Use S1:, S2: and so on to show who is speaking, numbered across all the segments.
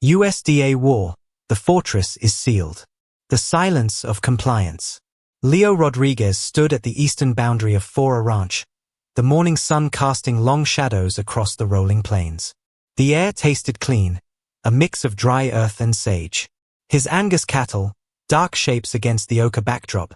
S1: USDA War, the fortress is sealed. The silence of compliance. Leo Rodriguez stood at the eastern boundary of Fora Ranch, the morning sun casting long shadows across the rolling plains. The air tasted clean, a mix of dry earth and sage. His Angus cattle, dark shapes against the ochre backdrop,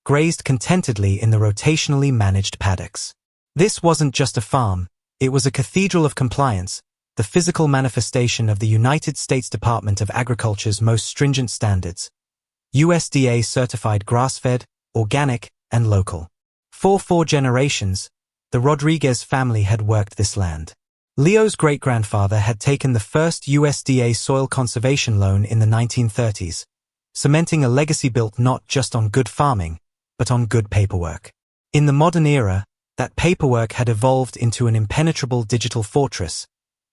S1: grazed contentedly in the rotationally managed paddocks. This wasn't just a farm, it was a cathedral of compliance, the physical manifestation of the United States Department of Agriculture's most stringent standards. USDA certified grass-fed, organic, and local. For 4 generations, the Rodriguez family had worked this land. Leo's great-grandfather had taken the first USDA soil conservation loan in the 1930s, cementing a legacy built not just on good farming, but on good paperwork. In the modern era, that paperwork had evolved into an impenetrable digital fortress,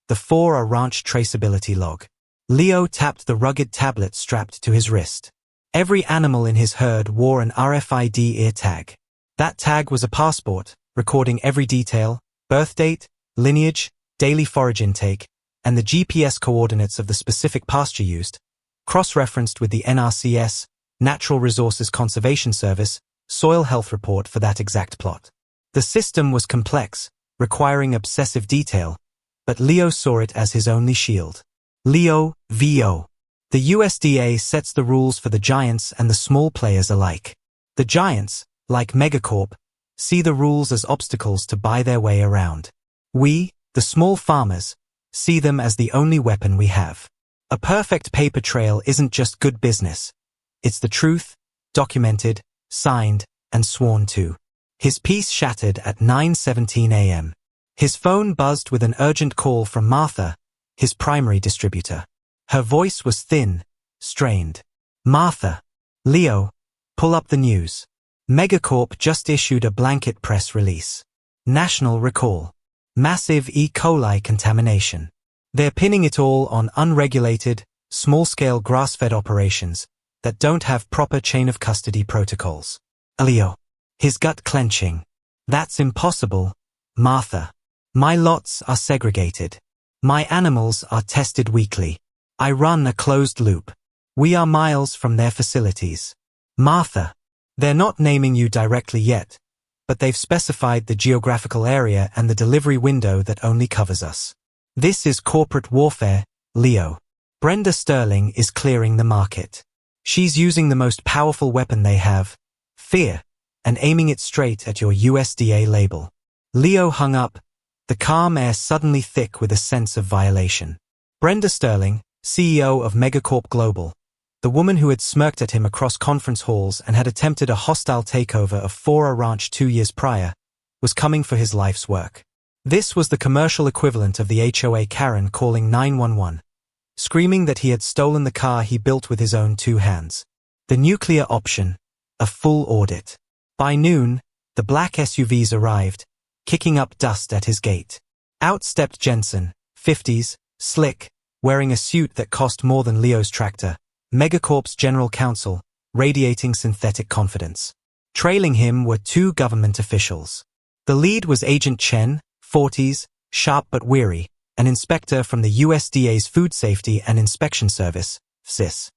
S1: the Fora Ranch traceability log. Leo tapped the rugged tablet strapped to his wrist. Every animal in his herd wore an RFID ear tag. That tag was a passport, recording every detail, birth date, lineage, daily forage intake, and the GPS coordinates of the specific pasture used, cross-referenced with the NRCS, Natural Resources Conservation Service, soil health report for that exact plot. The system was complex, requiring obsessive detail, but Leo saw it as his only shield. Leo, VO. The USDA sets the rules for the giants and the small players alike. The giants, like Megacorp, see the rules as obstacles to buy their way around. We, the small farmers, see them as the only weapon we have. A perfect paper trail isn't just good business. It's the truth, documented, signed, and sworn to. His peace shattered at 9:17 a.m. His phone buzzed with an urgent call from Martha, his primary distributor. Her voice was thin, strained. Martha. Leo, pull up the news. Megacorp just issued a blanket press release. National recall. Massive E. coli contamination. They're pinning it all on unregulated, small-scale grass-fed operations that don't have proper chain-of-custody protocols. Leo. His gut clenching. That's impossible, Martha. My lots are segregated. My animals are tested weekly. I run a closed loop. We are miles from their facilities. Martha. They're not naming you directly yet, but they've specified the geographical area and the delivery window that only covers us. This is corporate warfare, Leo. Brenda Sterling is clearing the market. She's using the most powerful weapon they have, fear, and aiming it straight at your USDA label. Leo hung up, the calm air suddenly thick with a sense of violation. Brenda Sterling, CEO of Megacorp Global, the woman who had smirked at him across conference halls and had attempted a hostile takeover of Fora Ranch 2 years prior, was coming for his life's work. This was the commercial equivalent of the HOA Karen calling 911, screaming that he had stolen the car he built with his own 2 hands. The nuclear option, a full audit. By noon, the black SUVs arrived, kicking up dust at his gate. Out stepped Jensen, 50s, slick, wearing a suit that cost more than Leo's tractor, Megacorp's general counsel, radiating synthetic confidence. Trailing him were 2 government officials. The lead was Agent Chen, 40s, sharp but weary, an inspector from the USDA's Food Safety and Inspection Service, FSIS.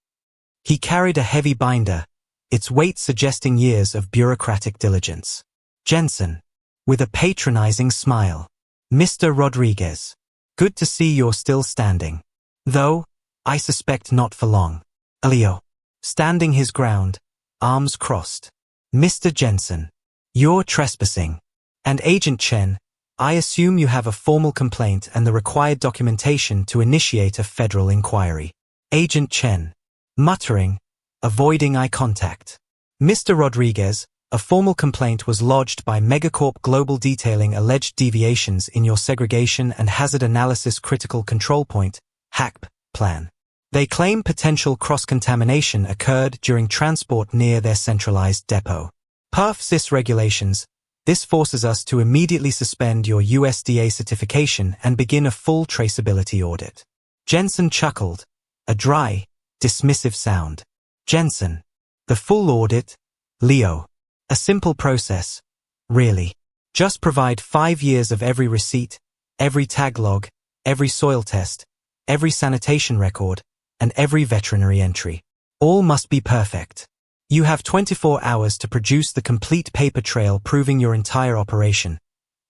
S1: He carried a heavy binder, its weight suggesting years of bureaucratic diligence. Jensen, with a patronizing smile. Mr. Rodriguez. Good to see you're still standing. Though, I suspect not for long. Leo. Standing his ground, arms crossed. Mr. Jensen. You're trespassing. And Agent Chen, I assume you have a formal complaint and the required documentation to initiate a federal inquiry. Agent Chen. Muttering, avoiding eye contact. Mr. Rodriguez, a formal complaint was lodged by Megacorp Global detailing alleged deviations in your segregation and hazard analysis critical control point, HACP, plan. They claim potential cross-contamination occurred during transport near their centralized depot. Per FSIS regulations, this forces us to immediately suspend your USDA certification and begin a full traceability audit. Jensen chuckled, a dry, dismissive sound. Jensen. The full audit? Leo. A simple process. Really. Just provide 5 years of every receipt, every tag log, every soil test, every sanitation record, and every veterinary entry. All must be perfect. You have 24 hours to produce the complete paper trail proving your entire operation,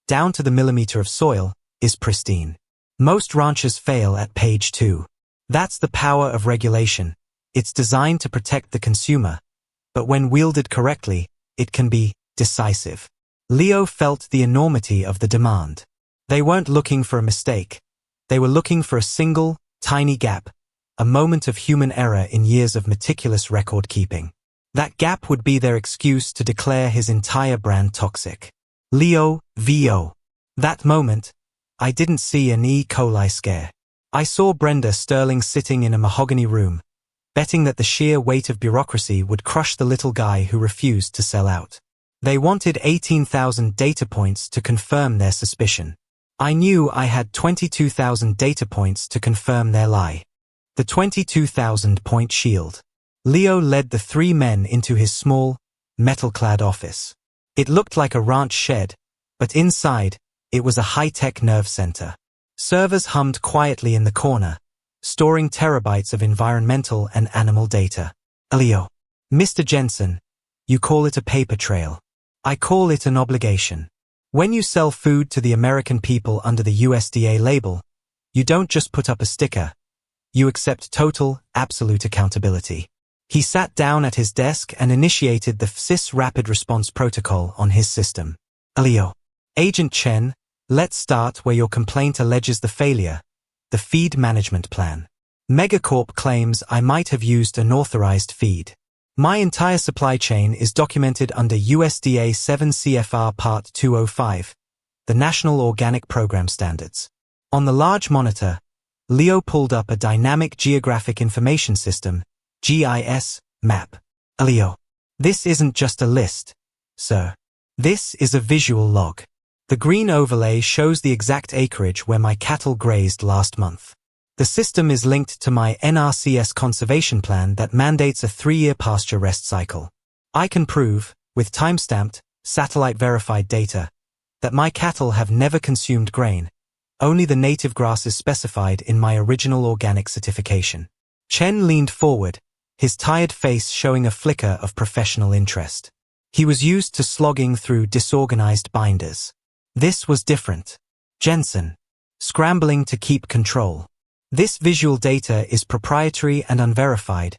S1: down to the millimeter of soil, is pristine. Most ranchers fail at page 2. That's the power of regulation. It's designed to protect the consumer, but when wielded correctly, it can be decisive. Leo felt the enormity of the demand. They weren't looking for a mistake. They were looking for a single, tiny gap, a moment of human error in years of meticulous record-keeping. That gap would be their excuse to declare his entire brand toxic. Leo, VO. That moment, I didn't see an E. coli scare. I saw Brenda Sterling sitting in a mahogany room, betting that the sheer weight of bureaucracy would crush the little guy who refused to sell out. They wanted 18,000 data points to confirm their suspicion. I knew I had 22,000 data points to confirm their lie. The 22,000-point shield. Leo led the 3 men into his small, metal-clad office. It looked like a ranch shed, but inside, it was a high-tech nerve center. Servers hummed quietly in the corner, storing terabytes of environmental and animal data. Leo. Mr. Jensen, you call it a paper trail. I call it an obligation. When you sell food to the American people under the USDA label, you don't just put up a sticker. You accept total, absolute accountability. He sat down at his desk and initiated the FSIS Rapid Response Protocol on his system. Leo. Agent Chen, let's start where your complaint alleges the failure. The feed management plan. Megacorp claims I might have used unauthorized feed. My entire supply chain is documented under USDA 7 CFR Part 205, the National Organic Program Standards. On the large monitor, Leo pulled up a dynamic geographic information system, GIS, map. Leo. This isn't just a list, sir. This is a visual log. The green overlay shows the exact acreage where my cattle grazed last month. The system is linked to my NRCS conservation plan that mandates a 3-year pasture rest cycle. I can prove, with time-stamped, satellite-verified data, that my cattle have never consumed grain, only the native grasses specified in my original organic certification. Chen leaned forward, his tired face showing a flicker of professional interest. He was used to slogging through disorganized binders. This was different. Jensen. Scrambling to keep control. This visual data is proprietary and unverified.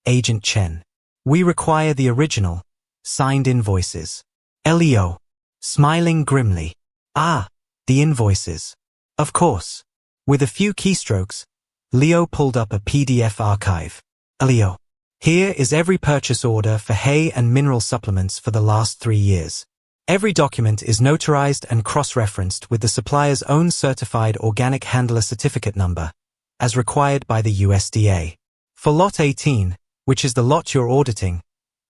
S1: Agent Chen. We require the original, signed invoices. Leo. Smiling grimly. Ah, the invoices. Of course. With a few keystrokes, Leo pulled up a PDF archive. Leo. Here is every purchase order for hay and mineral supplements for the last 3 years. Every document is notarized and cross-referenced with the supplier's own certified organic handler certificate number, as required by the USDA. For Lot 18, which is the lot you're auditing,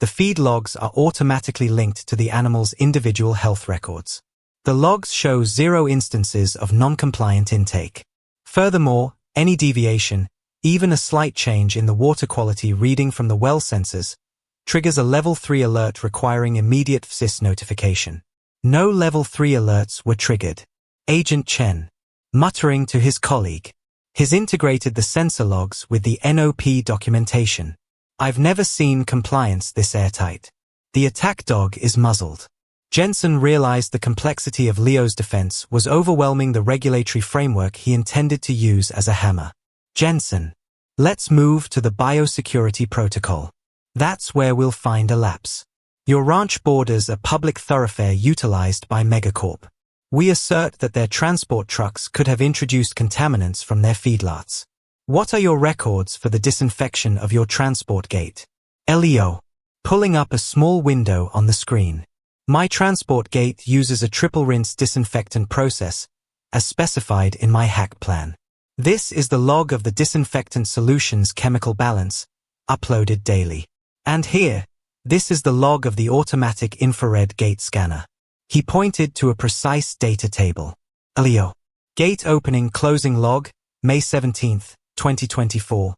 S1: the feed logs are automatically linked to the animal's individual health records. The logs show 0 instances of non-compliant intake. Furthermore, any deviation, even a slight change in the water quality reading from the well sensors, triggers a Level 3 alert requiring immediate FSIS notification. No Level 3 alerts were triggered. Agent Chen. Muttering to his colleague. He's integrated the sensor logs with the NOP documentation. I've never seen compliance this airtight. The attack dog is muzzled. Jensen realized the complexity of Leo's defense was overwhelming the regulatory framework he intended to use as a hammer. Jensen. Let's move to the biosecurity protocol. That's where we'll find a lapse. Your ranch borders a public thoroughfare utilized by Megacorp. We assert that their transport trucks could have introduced contaminants from their feedlots. What are your records for the disinfection of your transport gate? Leo. Pulling up a small window on the screen. My transport gate uses a triple rinse disinfectant process, as specified in my hack plan. This is the log of the disinfectant solution's chemical balance, uploaded daily. And here, this is the log of the automatic infrared gate scanner. He pointed to a precise data table. Leo. Gate opening closing log, May 17, 2024,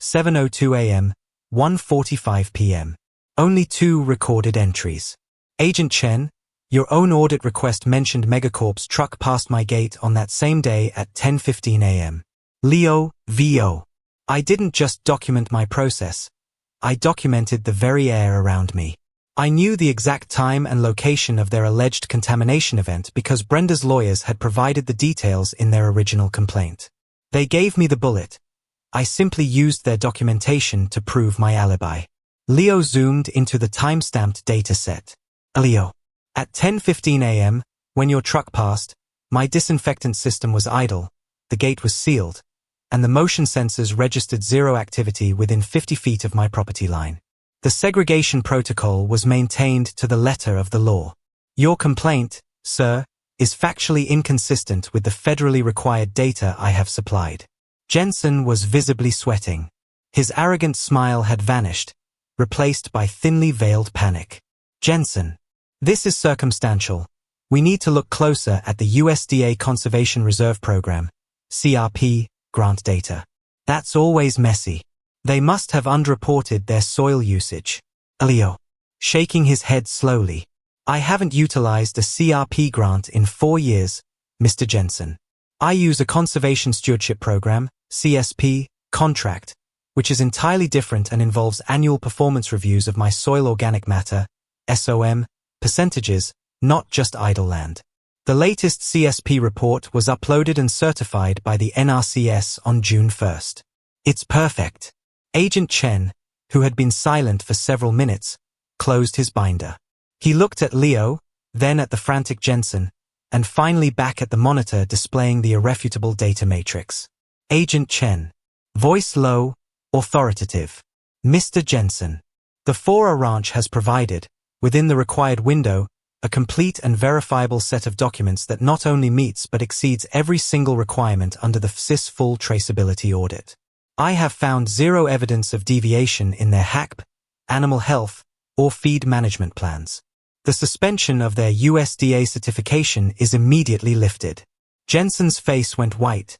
S1: 7:02 a.m., 1:45 p.m. Only 2 recorded entries. Agent Chen, your own audit request mentioned Megacorp's truck passed my gate on that same day at 10:15 a.m. Leo, VO. I didn't just document my process. I documented the very air around me. I knew the exact time and location of their alleged contamination event because Brenda's lawyers had provided the details in their original complaint. They gave me the bullet. I simply used their documentation to prove my alibi. Leo zoomed into the time-stamped dataset. Leo. At 10:15 a.m., when your truck passed, my disinfectant system was idle, the gate was sealed, and the motion sensors registered zero activity within 50 feet of my property line. The segregation protocol was maintained to the letter of the law. Your complaint, sir, is factually inconsistent with the federally required data I have supplied. Jensen was visibly sweating. His arrogant smile had vanished, replaced by thinly veiled panic. Jensen. This is circumstantial. We need to look closer at the USDA Conservation Reserve Program, CRP, grant data. That's always messy. They must have underreported their soil usage. Leo. Shaking his head slowly. I haven't utilized a CRP grant in 4 years, Mr. Jensen. I use a Conservation Stewardship Program, CSP, contract, which is entirely different and involves annual performance reviews of my soil organic matter, SOM, percentages, not just idle land. The latest CSP report was uploaded and certified by the NRCS on June 1st. It's perfect. Agent Chen, who had been silent for several minutes, closed his binder. He looked at Leo, then at the frantic Jensen, and finally back at the monitor displaying the irrefutable data matrix. Agent Chen. Voice low, authoritative. Mr. Jensen. The Fora Ranch has provided, within the required window, a complete and verifiable set of documents that not only meets but exceeds every single requirement under the FSIS full traceability audit. I have found zero evidence of deviation in their HACP, animal health, or feed management plans. The suspension of their USDA certification is immediately lifted. Jensen's face went white,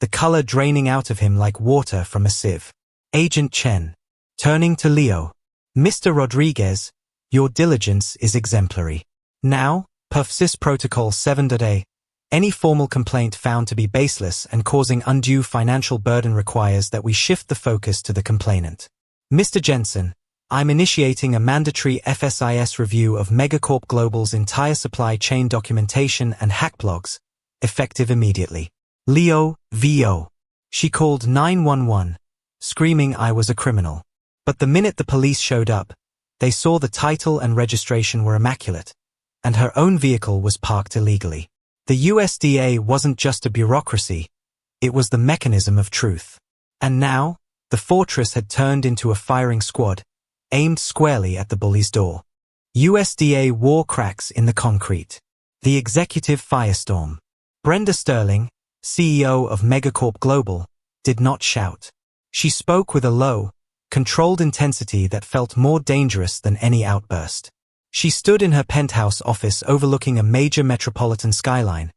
S1: the color draining out of him like water from a sieve. Agent Chen. Turning to Leo. Mr. Rodriguez, your diligence is exemplary. Now, per FSIS Protocol 7.A, any formal complaint found to be baseless and causing undue financial burden requires that we shift the focus to the complainant. Mr. Jensen, I'm initiating a mandatory FSIS review of Megacorp Global's entire supply chain documentation and hack logs, effective immediately. Leo, VO. She called 911, screaming I was a criminal. But the minute the police showed up, they saw the title and registration were immaculate, and her own vehicle was parked illegally. The USDA wasn't just a bureaucracy, it was the mechanism of truth. And now, the fortress had turned into a firing squad, aimed squarely at the bully's door. USDA War cracks in the concrete. The executive firestorm. Brenda Sterling, CEO of Megacorp Global, did not shout. She spoke with a low, controlled intensity that felt more dangerous than any outburst. She stood in her penthouse office overlooking a major metropolitan skyline,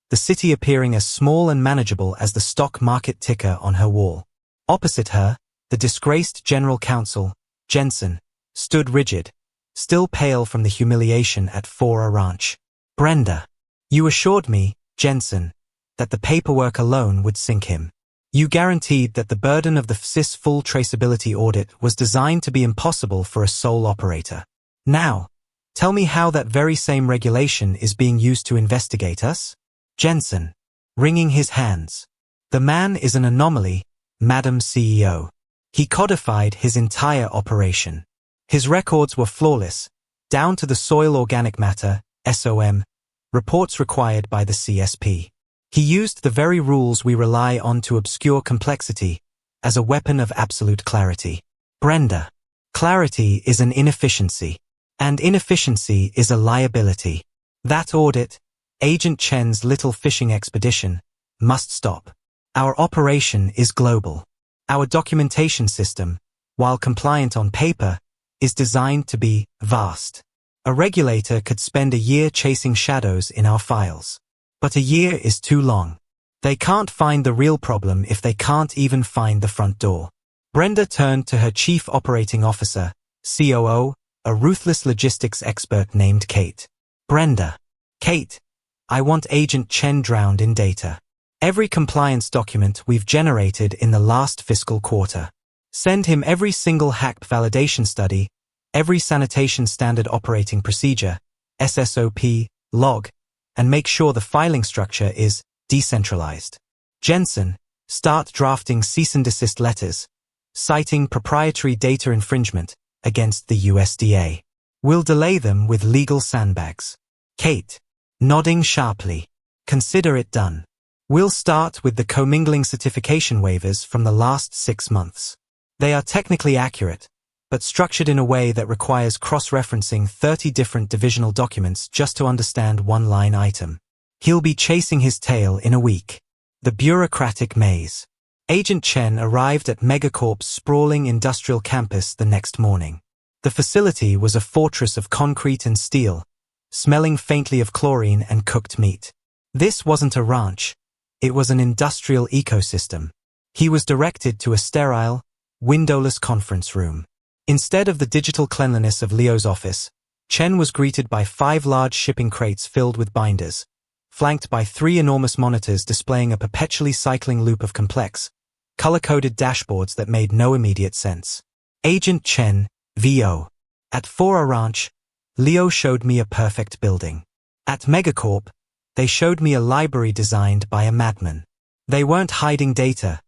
S1: the city appearing as small and manageable as the stock market ticker on her wall. Opposite her, the disgraced general counsel, Jensen, stood rigid, still pale from the humiliation at Fora Ranch. Brenda. You assured me, Jensen, that the paperwork alone would sink him. You guaranteed that the burden of the FSIS full traceability audit was designed to be impossible for a sole operator. Now, tell me how that very same regulation is being used to investigate us? Jensen. Wringing his hands. The man is an anomaly, Madam CEO. He codified his entire operation. His records were flawless, down to the soil organic matter, SOM, reports required by the CSP. He used the very rules we rely on to obscure complexity, as a weapon of absolute clarity. Brenda. Clarity is an inefficiency. And inefficiency is a liability. That audit, Agent Chen's little fishing expedition, must stop. Our operation is global. Our documentation system, while compliant on paper, is designed to be vast. A regulator could spend a year chasing shadows in our files. But a year is too long. They can't find the real problem if they can't even find the front door. Brenda turned to her chief operating officer, COO, a ruthless logistics expert named Kate. Brenda. Kate, I want Agent Chen drowned in data. Every compliance document we've generated in the last fiscal quarter. Send him every single hack validation study, every sanitation standard operating procedure, SSOP, log, and make sure the filing structure is decentralized. Jensen, start drafting cease and desist letters, citing proprietary data infringement against the USDA. We'll delay them with legal sandbags. Kate, nodding sharply. Consider it done. We'll start with the commingling certification waivers from the last 6 months. They are technically accurate, but structured in a way that requires cross-referencing 30 different divisional documents just to understand one line item. He'll be chasing his tail in a week. The bureaucratic maze. Agent Chen arrived at Megacorp's sprawling industrial campus the next morning. The facility was a fortress of concrete and steel, smelling faintly of chlorine and cooked meat. This wasn't a ranch. It was an industrial ecosystem. He was directed to a sterile, windowless conference room. Instead of the digital cleanliness of Leo's office, Chen was greeted by 5 large shipping crates filled with binders, flanked by 3 enormous monitors displaying a perpetually cycling loop of complex, color-coded dashboards that made no immediate sense. Agent Chen, VO. At Fora Ranch, Leo showed me a perfect building. At Megacorp, they showed me a library designed by a madman. They weren't hiding data.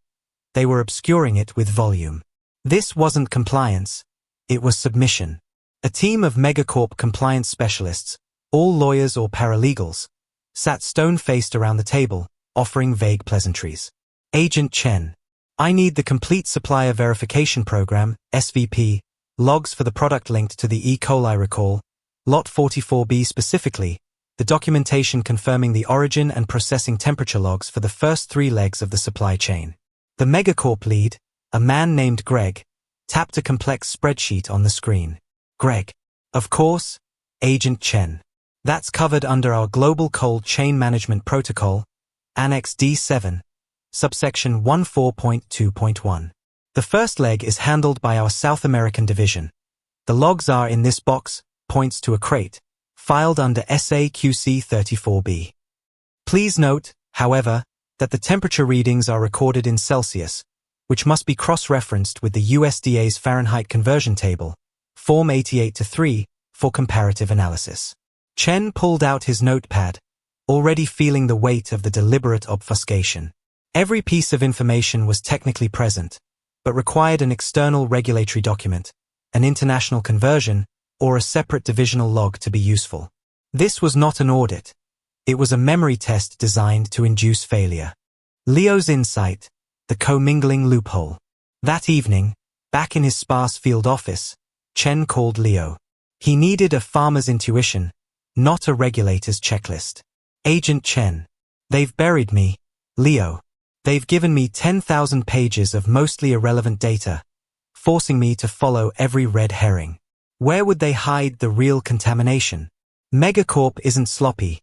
S1: They were obscuring it with volume. This wasn't compliance. It was submission. A team of Megacorp compliance specialists, all lawyers or paralegals, sat stone-faced around the table, offering vague pleasantries. Agent Chen. I need the complete supplier verification program, SVP, logs for the product linked to the E. coli recall, Lot 44B specifically, the documentation confirming the origin and processing temperature logs for the first 3 legs of the supply chain. The Megacorp lead, a man named Greg, tapped a complex spreadsheet on the screen. Greg. Of course, Agent Chen. That's covered under our Global Cold Chain Management Protocol, Annex D7, subsection 14.2.1. The first leg is handled by our South American division. The logs are in this box, points to a crate, filed under SAQC 34B. Please note, however, that the temperature readings are recorded in Celsius, which must be cross-referenced with the USDA's Fahrenheit conversion table, Form 88-3, for comparative analysis. Chen pulled out his notepad, already feeling the weight of the deliberate obfuscation. Every piece of information was technically present, but required an external regulatory document, an international conversion, or a separate divisional log to be useful. This was not an audit. It was a memory test designed to induce failure. Leo's insight, the commingling loophole. That evening, back in his sparse field office, Chen called Leo. He needed a farmer's intuition, not a regulator's checklist. Agent Chen. They've buried me, Leo. They've given me 10,000 pages of mostly irrelevant data, forcing me to follow every red herring. Where would they hide the real contamination? Megacorp isn't sloppy.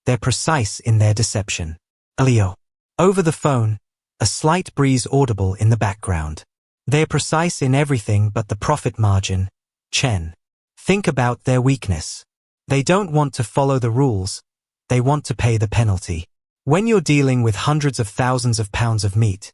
S1: They're precise in their deception. Leo. Over the phone, a slight breeze audible in the background. They're precise in everything but the profit margin, Chen. Think about their weakness. They don't want to follow the rules. They want to pay the penalty. When you're dealing with hundreds of thousands of pounds of meat,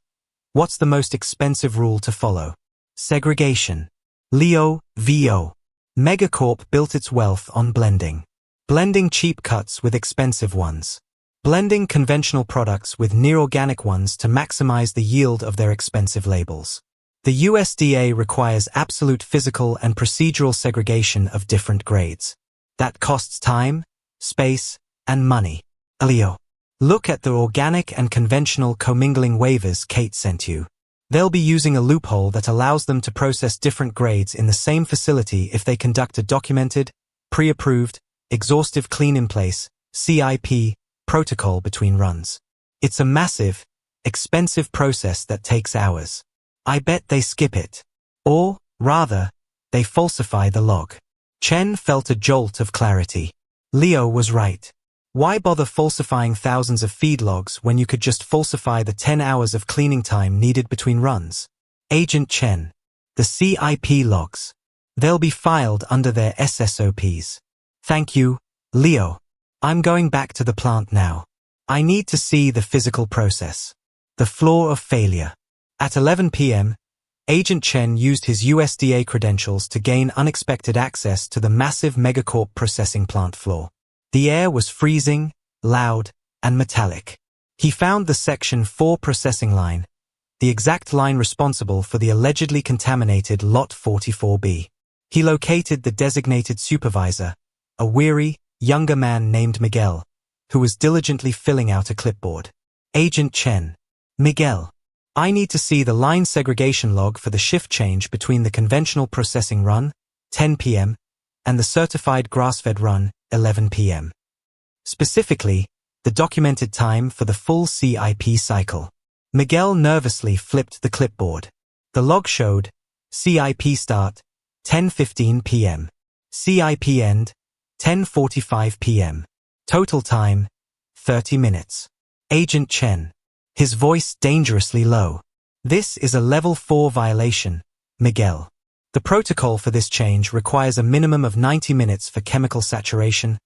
S1: what's the most expensive rule to follow? Segregation. Leo, VO. Megacorp built its wealth on blending. Blending cheap cuts with expensive ones. Blending conventional products with near-organic ones to maximize the yield of their expensive labels. The USDA requires absolute physical and procedural segregation of different grades. That costs time, space, and money. Leo. Look at the organic and conventional commingling waivers Kate sent you. They'll be using a loophole that allows them to process different grades in the same facility if they conduct a documented, pre-approved, exhaustive clean-in-place, CIP, protocol between runs. It's a massive, expensive process that takes hours. I bet they skip it. Or, rather, they falsify the log. Chen felt a jolt of clarity. Leo was right. Why bother falsifying thousands of feed logs when you could just falsify the 10 hours of cleaning time needed between runs? Agent Chen. The CIP logs. They'll be filed under their SSOPs. Thank you, Leo. I'm going back to the plant now. I need to see the physical process. The floor of failure. At 11 p.m., Agent Chen used his USDA credentials to gain unexpected access to the massive megacorp processing plant floor. The air was freezing, loud, and metallic. He found the Section 4 processing line, the exact line responsible for the allegedly contaminated Lot 44B. He located the designated supervisor, a weary, younger man named Miguel, who was diligently filling out a clipboard. Agent Chen. Miguel. I need to see the line segregation log for the shift change between the conventional processing run, 10 p.m., and the certified grass-fed run, 11 p.m. Specifically, the documented time for the full CIP cycle. Miguel nervously flipped the clipboard. The log showed CIP start, 10:15 p.m. CIP end, 10:45 p.m. Total time, 30 minutes. Agent Chen. His voice dangerously low. This is a Level 4 violation, Miguel. The protocol for this change requires a minimum of 90 minutes for chemical saturation,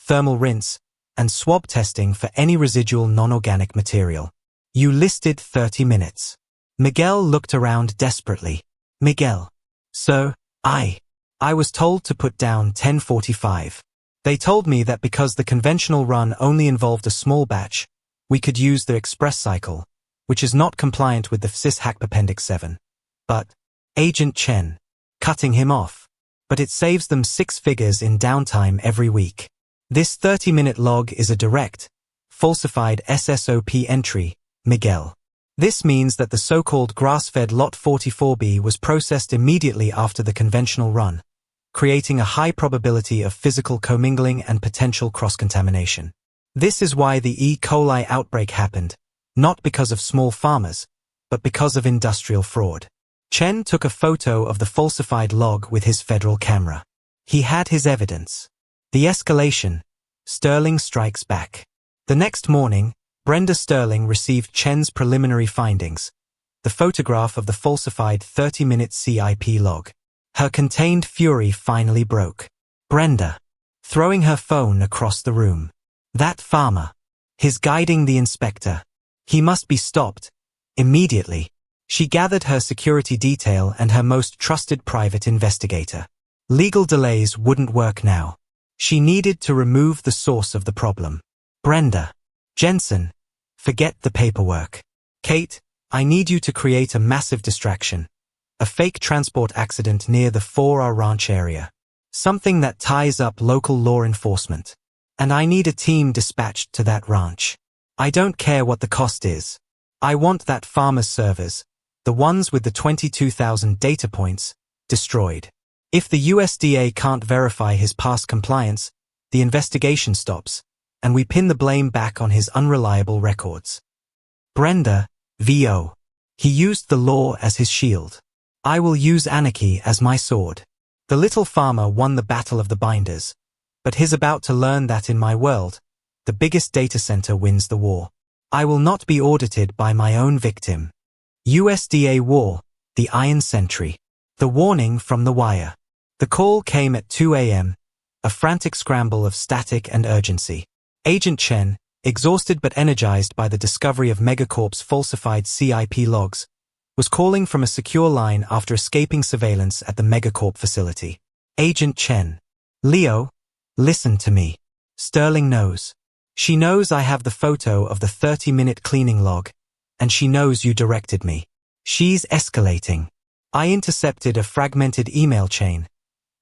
S1: thermal rinse, and swab testing for any residual non-organic material. You listed 30 minutes. Miguel looked around desperately. Miguel. Sir, I was told to put down 10:45. They told me that because the conventional run only involved a small batch, we could use the express cycle, which is not compliant with the FSIS Hack Appendix 7. But, Agent Chen, cutting him off. But it saves them 6 figures in downtime every week. This 30-minute log is a direct, falsified SSOP entry, Miguel. This means that the so-called grass-fed Lot 44B was processed immediately after the conventional run, creating a high probability of physical commingling and potential cross-contamination. This is why the E. coli outbreak happened, not because of small farmers, but because of industrial fraud. Chen took a photo of the falsified log with his federal camera. He had his evidence. The escalation. Sterling strikes back. The next morning, Brenda Sterling received Chen's preliminary findings, the photograph of the falsified 30-minute CIP log. Her contained fury finally broke. Brenda. Throwing her phone across the room. That farmer. He's guiding the inspector. He must be stopped. Immediately. She gathered her security detail and her most trusted private investigator. Legal delays wouldn't work now. She needed to remove the source of the problem. Brenda. Jensen. Forget the paperwork. Kate, I need you to create a massive distraction. A fake transport accident near the 4R Ranch area. Something that ties up local law enforcement. And I need a team dispatched to that ranch. I don't care what the cost is. I want that farmer's servers, the ones with the 22,000 data points, destroyed. If the USDA can't verify his past compliance, the investigation stops, and we pin the blame back on his unreliable records. Brenda, VO. He used the law as his shield. I will use anarchy as my sword. The little farmer won the battle of the binders, but he's about to learn that in my world, the biggest data center wins the war. I will not be audited by my own victim. USDA War, the Iron Sentry. The warning from the wire. The call came at 2 a.m., a frantic scramble of static and urgency. Agent Chen, exhausted but energized by the discovery of Megacorp's falsified CIP logs, was calling from a secure line after escaping surveillance at the Megacorp facility. Agent Chen. Leo, listen to me. Sterling knows. She knows I have the photo of the 30-minute cleaning log, and she knows you directed me. She's escalating. I intercepted a fragmented email chain.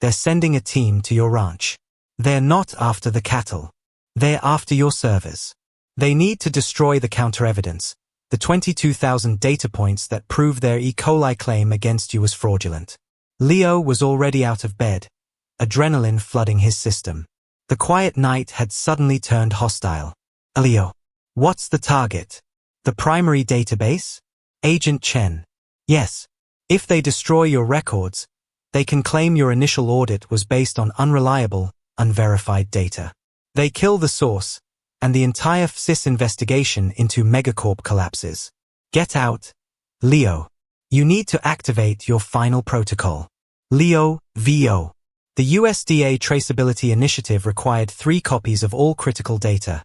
S1: They're sending a team to your ranch. They're not after the cattle. They're after your servers. They need to destroy the counter-evidence, the 22,000 data points that prove their E. coli claim against you was fraudulent. Leo was already out of bed, adrenaline flooding his system. The quiet night had suddenly turned hostile. Leo. What's the target? The primary database? Agent Chen. Yes. If they destroy your records, they can claim your initial audit was based on unreliable, unverified data. They kill the source, and the entire FSIS investigation into Megacorp collapses. Get out. Leo. You need to activate your final protocol. Leo, VO. The USDA Traceability Initiative required 3 copies of all critical data.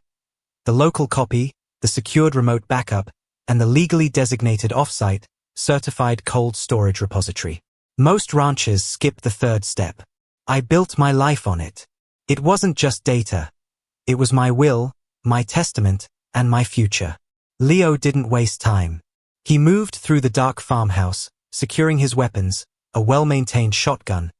S1: the local copy, the secured remote backup, and the legally designated off-site, certified cold storage repository. Most ranchers skip the third step. I built my life on it. It wasn't just data. It was my will, my testament, and my future. Leo didn't waste time. He moved through the dark farmhouse, securing his weapons, a well-maintained shotgun,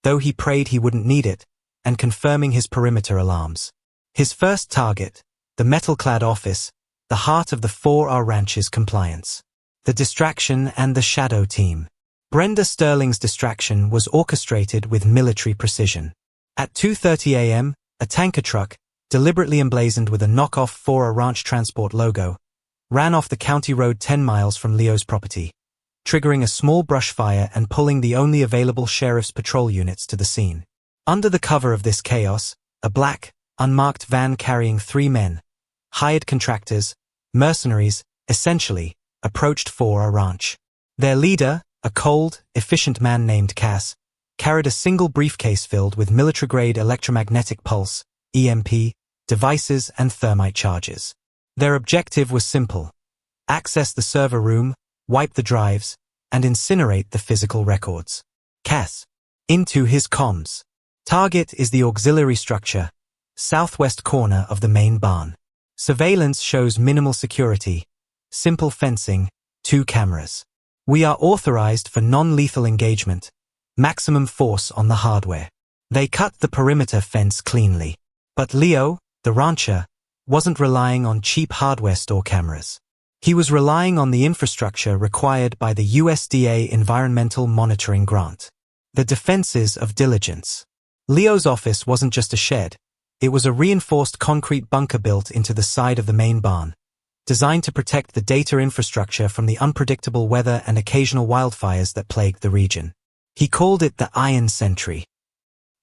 S1: though he prayed he wouldn't need it, and confirming his perimeter alarms. His first target, the metal-clad office, the heart of the 4R Ranch's compliance. The distraction and the shadow team. Brenda Sterling's distraction was orchestrated with military precision. At 2:30 a.m., a tanker truck, deliberately emblazoned with a knockoff 4R Ranch transport logo, ran off the county road 10 miles from Leo's property, triggering a small brush fire and pulling the only available sheriff's patrol units to the scene. Under the cover of this chaos, a black, unmarked van carrying 3 men, hired contractors, mercenaries, essentially, approached 4R Ranch. Their leader, a cold, efficient man named Cass, carried a single briefcase filled with military-grade electromagnetic pulse, EMP, devices and thermite charges. Their objective was simple: access the server room, wipe the drives, and incinerate the physical records. Cass. Into his comms. Target is the auxiliary structure, southwest corner of the main barn. Surveillance shows minimal security, simple fencing, 2 cameras. We are authorized for non-lethal engagement, maximum force on the hardware. They cut the perimeter fence cleanly. But Leo, the rancher, wasn't relying on cheap hardware store cameras. He was relying on the infrastructure required by the USDA Environmental Monitoring Grant. The defenses of diligence. Leo's office wasn't just a shed. It was a reinforced concrete bunker built into the side of the main barn, designed to protect the data infrastructure from the unpredictable weather and occasional wildfires that plagued the region. He called it the Iron Sentry.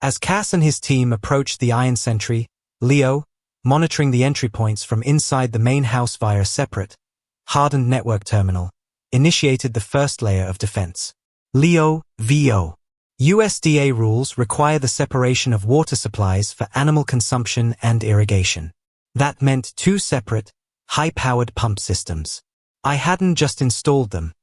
S1: As Cass and his team approached the Iron Sentry, Leo, monitoring the entry points from inside the main house via a separate, hardened network terminal, initiated the first layer of defense. Leo, VO. USDA rules require the separation of water supplies for animal consumption and irrigation. That meant 2 separate, high-powered pump systems. I hadn't just installed them.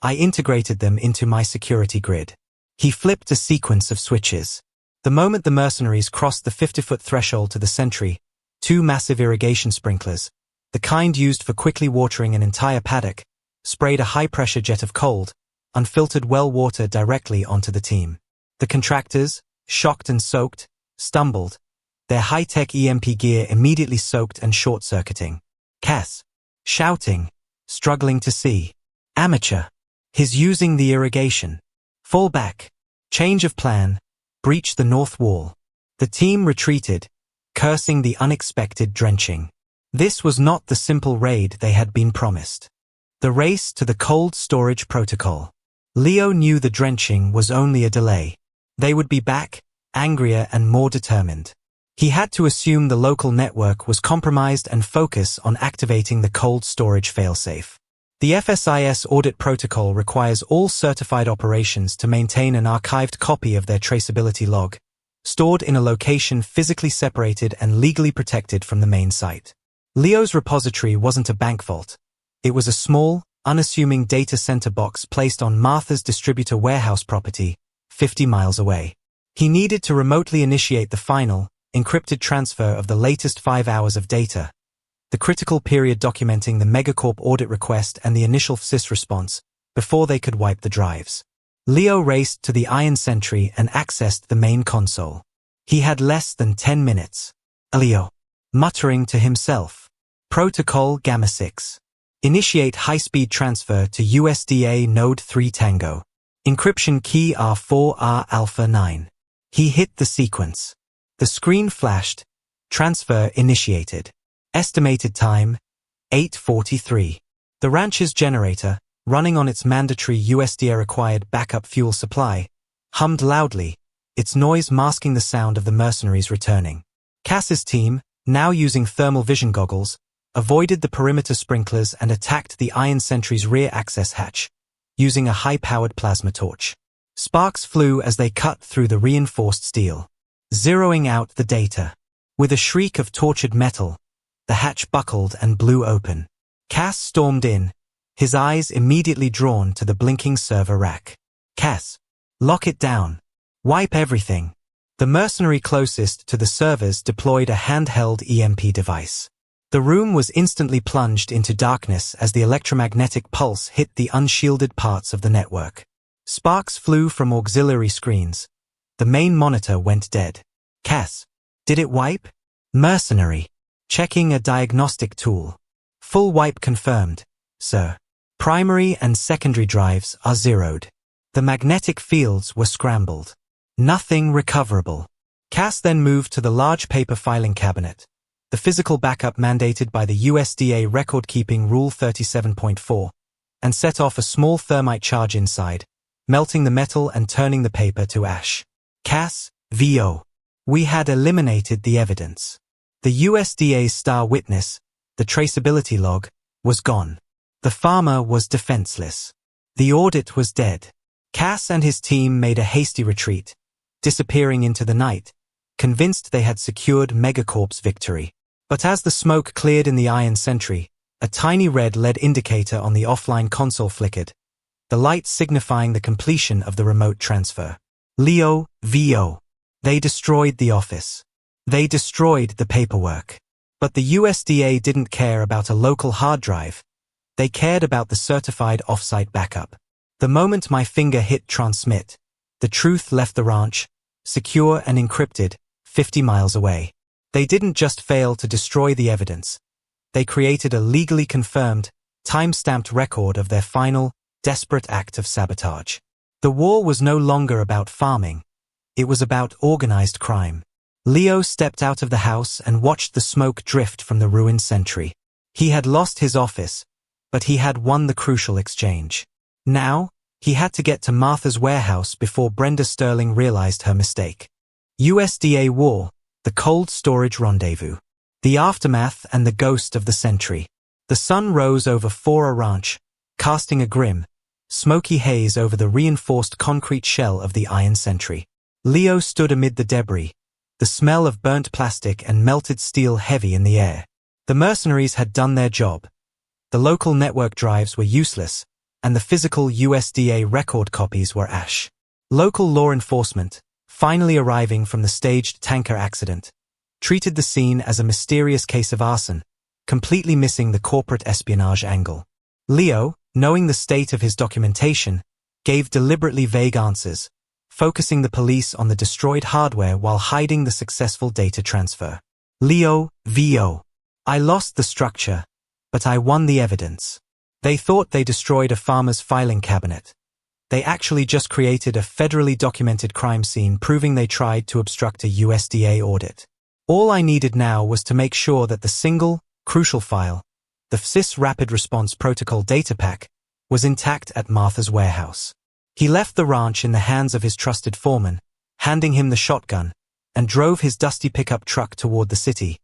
S1: I integrated them into my security grid. He flipped a sequence of switches. The moment the mercenaries crossed the 50-foot threshold to the sentry, 2 massive irrigation sprinklers, the kind used for quickly watering an entire paddock, sprayed a high-pressure jet of cold, unfiltered well water directly onto the team. The contractors, shocked and soaked, stumbled, their high-tech EMP gear immediately soaked and short-circuiting. Cass, shouting, struggling to see. Amateur. His using the irrigation. Fall back. Change of plan. Breach the north wall. The team retreated, cursing the unexpected drenching. This was not the simple raid they had been promised. The race to the cold storage protocol. Leo knew the drenching was only a delay. They would be back, angrier and more determined. He had to assume the local network was compromised and focus on activating the cold storage failsafe. The FSIS audit protocol requires all certified operations to maintain an archived copy of their traceability log, stored in a location physically separated and legally protected from the main site. Leo's repository wasn't a bank vault. It was a small, unassuming data center box placed on Martha's distributor warehouse property, 50 miles away. He needed to remotely initiate the final, encrypted transfer of the latest 5 hours of data, the critical period documenting the Megacorp audit request and the initial FSIS response, before they could wipe the drives. Leo raced to the Iron Sentry and accessed the main console. He had less than 10 minutes. Leo, muttering to himself. Protocol Gamma 6. Initiate high-speed transfer to USDA Node 3 Tango. Encryption key R4R Alpha 9. He hit the sequence. The screen flashed. Transfer initiated. Estimated time, 8:43. The ranch's generator, running on its mandatory USDA-required backup fuel supply, hummed loudly, its noise masking the sound of the mercenaries returning. Cass's team, now using thermal vision goggles, avoided the perimeter sprinklers and attacked the Iron Sentry's rear access hatch, using a high-powered plasma torch. Sparks flew as they cut through the reinforced steel, zeroing out the data. With a shriek of tortured metal, The hatch buckled and blew open. Cass stormed in, his eyes immediately drawn to the blinking server rack. Cass, lock it down. Wipe everything. The mercenary closest to the servers deployed a handheld EMP device. The room was instantly plunged into darkness as the electromagnetic pulse hit the unshielded parts of the network. Sparks flew from auxiliary screens. The main monitor went dead. Cass, did it wipe? Mercenary. Checking a diagnostic tool. Full wipe confirmed, sir. Primary and secondary drives are zeroed. The magnetic fields were scrambled. Nothing recoverable. Cass then moved to the large paper filing cabinet, the physical backup mandated by the USDA record-keeping Rule 37.4, and set off a small thermite charge inside, melting the metal and turning the paper to ash. Cass, VO. We had eliminated the evidence. The USDA's star witness, the traceability log, was gone. The farmer was defenseless. The audit was dead. Cass and his team made a hasty retreat, disappearing into the night, convinced they had secured Megacorp's victory. But as the smoke cleared in the Iron Sentry, a tiny red LED indicator on the offline console flickered, the light signifying the completion of the remote transfer. Leo, VO. They destroyed the office. They destroyed the paperwork. But the USDA didn't care about a local hard drive. They cared about the certified offsite backup. The moment my finger hit transmit, the truth left the ranch, secure and encrypted, 50 miles away. They didn't just fail to destroy the evidence. They created a legally confirmed, time-stamped record of their final, desperate act of sabotage. The war was no longer about farming. It was about organized crime. Leo stepped out of the house and watched the smoke drift from the ruined sentry. He had lost his office, but he had won the crucial exchange. Now, he had to get to Martha's warehouse before Brenda Sterling realized her mistake. USDA War, the cold storage rendezvous. The aftermath and the ghost of the sentry. The sun rose over Fora Ranch, casting a grim, smoky haze over the reinforced concrete shell of the Iron Sentry. Leo stood amid the debris, the smell of burnt plastic and melted steel heavy in the air. The mercenaries had done their job. The local network drives were useless, and the physical USDA record copies were ash. Local law enforcement, finally arriving from the staged tanker accident, treated the scene as a mysterious case of arson, completely missing the corporate espionage angle. Leo, knowing the state of his documentation, gave deliberately vague answers, focusing the police on the destroyed hardware while hiding the successful data transfer. Leo, VO. I lost the structure, but I won the evidence. They thought they destroyed a farmer's filing cabinet. They actually just created a federally documented crime scene proving they tried to obstruct a USDA audit. All I needed now was to make sure that the single, crucial file, the FSIS Rapid Response Protocol data pack, was intact at Martha's warehouse. He left the ranch in the hands of his trusted foreman, handing him the shotgun, and drove his dusty pickup truck toward the city,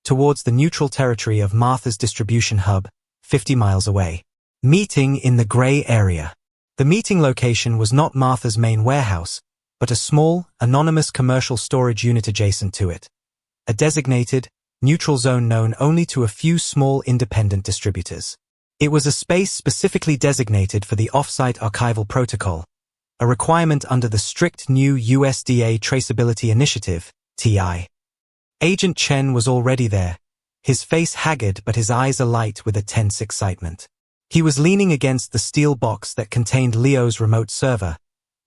S1: towards the neutral territory of Martha's distribution hub, 50 miles away. Meeting in the gray area. The meeting location was not Martha's main warehouse, but a small, anonymous commercial storage unit adjacent to it. A designated, neutral zone known only to a few small independent distributors. It was a space specifically designated for the Offsite Archival Protocol, a requirement under the strict new USDA Traceability Initiative, TI. Agent Chen was already there, his face haggard but his eyes alight with a tense excitement. He was leaning against the steel box that contained Leo's remote server,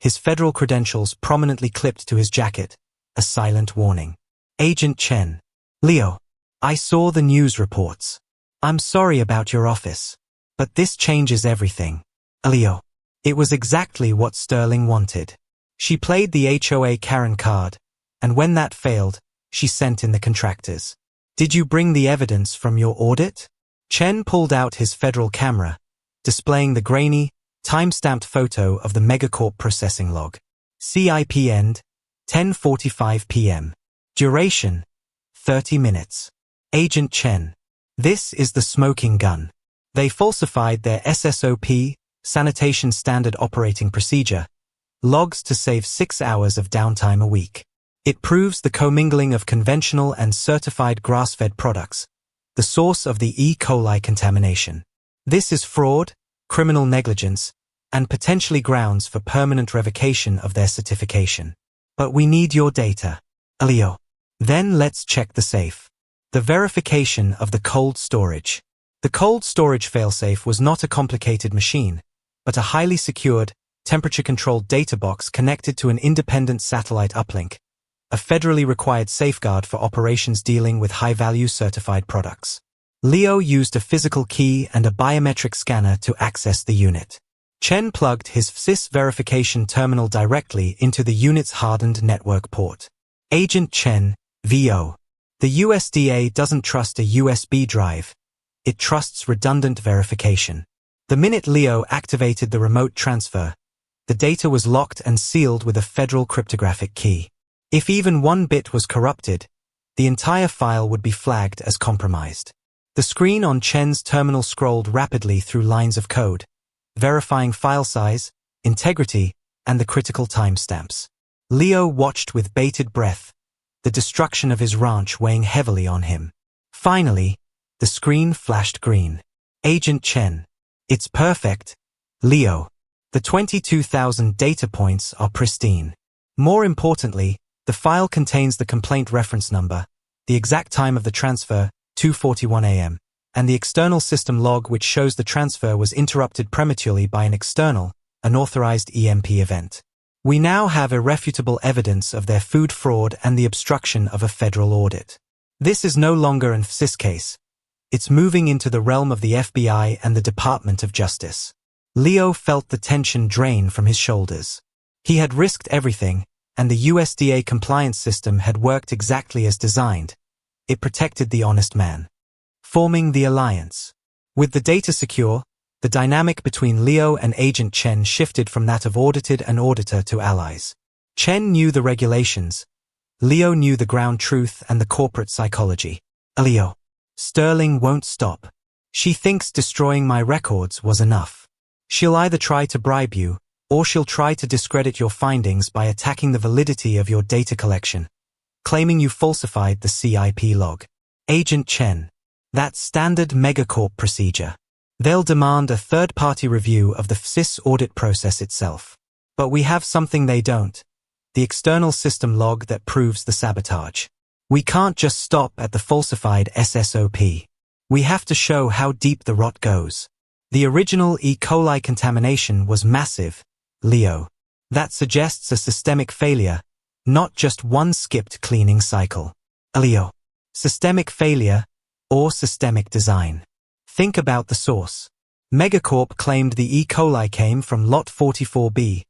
S1: his federal credentials prominently clipped to his jacket, a silent warning. Agent Chen. Leo. I saw the news reports. I'm sorry about your office. But this changes everything. Leo. It was exactly what Sterling wanted. She played the HOA Karen card, and when that failed, she sent in the contractors. Did you bring the evidence from your audit? Chen pulled out his federal camera, displaying the grainy, time-stamped photo of the Megacorp processing log. CIP end, 10:45 p.m. Duration, 30 minutes. Agent Chen. This is the smoking gun. They falsified their SSOP, Sanitation Standard Operating Procedure, logs to save 6 hours of downtime a week. It proves the commingling of conventional and certified grass-fed products, the source of the E. coli contamination. This is fraud, criminal negligence, and potentially grounds for permanent revocation of their certification. But we need your data. Leo. Then let's check the safe. The verification of the cold storage. The cold storage failsafe was not a complicated machine, but a highly secured, temperature-controlled data box connected to an independent satellite uplink, a federally required safeguard for operations dealing with high-value certified products. Leo used a physical key and a biometric scanner to access the unit. Chen plugged his FSIS verification terminal directly into the unit's hardened network port. Agent Chen, VO. The USDA doesn't trust a USB drive. It trusts redundant verification. The minute Leo activated the remote transfer, the data was locked and sealed with a federal cryptographic key. If even one bit was corrupted, the entire file would be flagged as compromised. The screen on Chen's terminal scrolled rapidly through lines of code, verifying file size, integrity, and the critical timestamps. Leo watched with bated breath, the destruction of his ranch weighing heavily on him. Finally, the screen flashed green. Agent Chen. It's perfect. Leo. The 22,000 data points are pristine. More importantly, the file contains the complaint reference number, the exact time of the transfer, 2:41 a.m., and the external system log which shows the transfer was interrupted prematurely by an external, unauthorized EMP event. We now have irrefutable evidence of their food fraud and the obstruction of a federal audit. This is no longer an FSIS case. It's moving into the realm of the FBI and the Department of Justice. Leo felt the tension drain from his shoulders. He had risked everything, and the USDA compliance system had worked exactly as designed. It protected the honest man. Forming the alliance. With the data secure, the dynamic between Leo and Agent Chen shifted from that of audited and auditor to allies. Chen knew the regulations. Leo knew the ground truth and the corporate psychology. Leo. Sterling won't stop. She thinks destroying my records was enough. She'll either try to bribe you, or she'll try to discredit your findings by attacking the validity of your data collection, claiming you falsified the CIP log. Agent Chen. That's standard megacorp procedure. They'll demand a third-party review of the FSIS audit process itself. But we have something they don't. The external system log that proves the sabotage. We can't just stop at the falsified SSOP. We have to show how deep the rot goes. The original E. coli contamination was massive, Leo. That suggests a systemic failure, not just one skipped cleaning cycle. Leo. Systemic failure, or systemic design. Think about the source. Megacorp claimed the E. coli came from Lot 44B,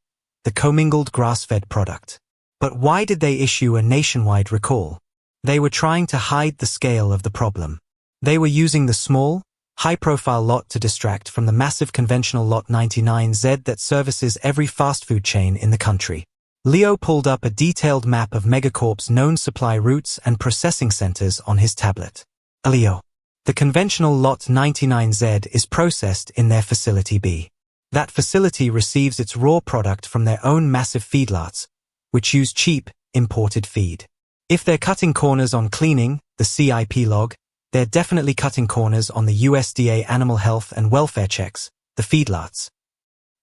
S1: the commingled grass-fed product. But why did they issue a nationwide recall? They were trying to hide the scale of the problem. They were using the small, high-profile lot to distract from the massive conventional Lot 99Z that services every fast food chain in the country. Leo pulled up a detailed map of Megacorp's known supply routes and processing centers on his tablet. Leo. The conventional Lot 99Z is processed in their Facility B. That facility receives its raw product from their own massive feedlots, which use cheap, imported feed. If they're cutting corners on cleaning, the CIP log, they're definitely cutting corners on the USDA animal health and welfare checks, the feedlots.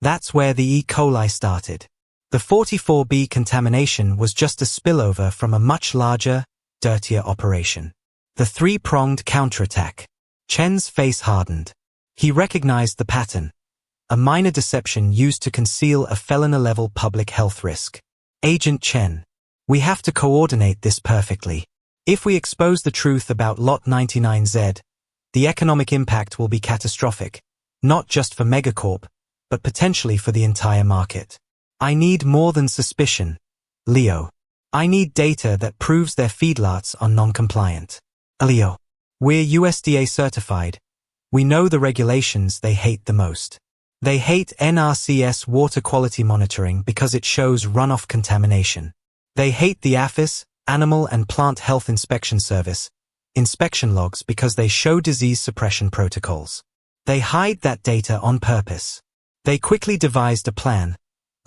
S1: That's where the E. coli started. The 44B contamination was just a spillover from a much larger, dirtier operation. The three-pronged counterattack. Chen's face hardened. He recognized the pattern. A minor deception used to conceal a felony-level public health risk. Agent Chen. We have to coordinate this perfectly. If we expose the truth about Lot 99Z, the economic impact will be catastrophic, not just for Megacorp, but potentially for the entire market. I need more than suspicion, Leo. I need data that proves their feedlots are non-compliant. Leo. We're USDA certified. We know the regulations they hate the most. They hate NRCS water quality monitoring because it shows runoff contamination. They hate the APHIS, Animal and Plant Health Inspection Service, inspection logs because they show disease suppression protocols. They hide that data on purpose. They quickly devised a plan,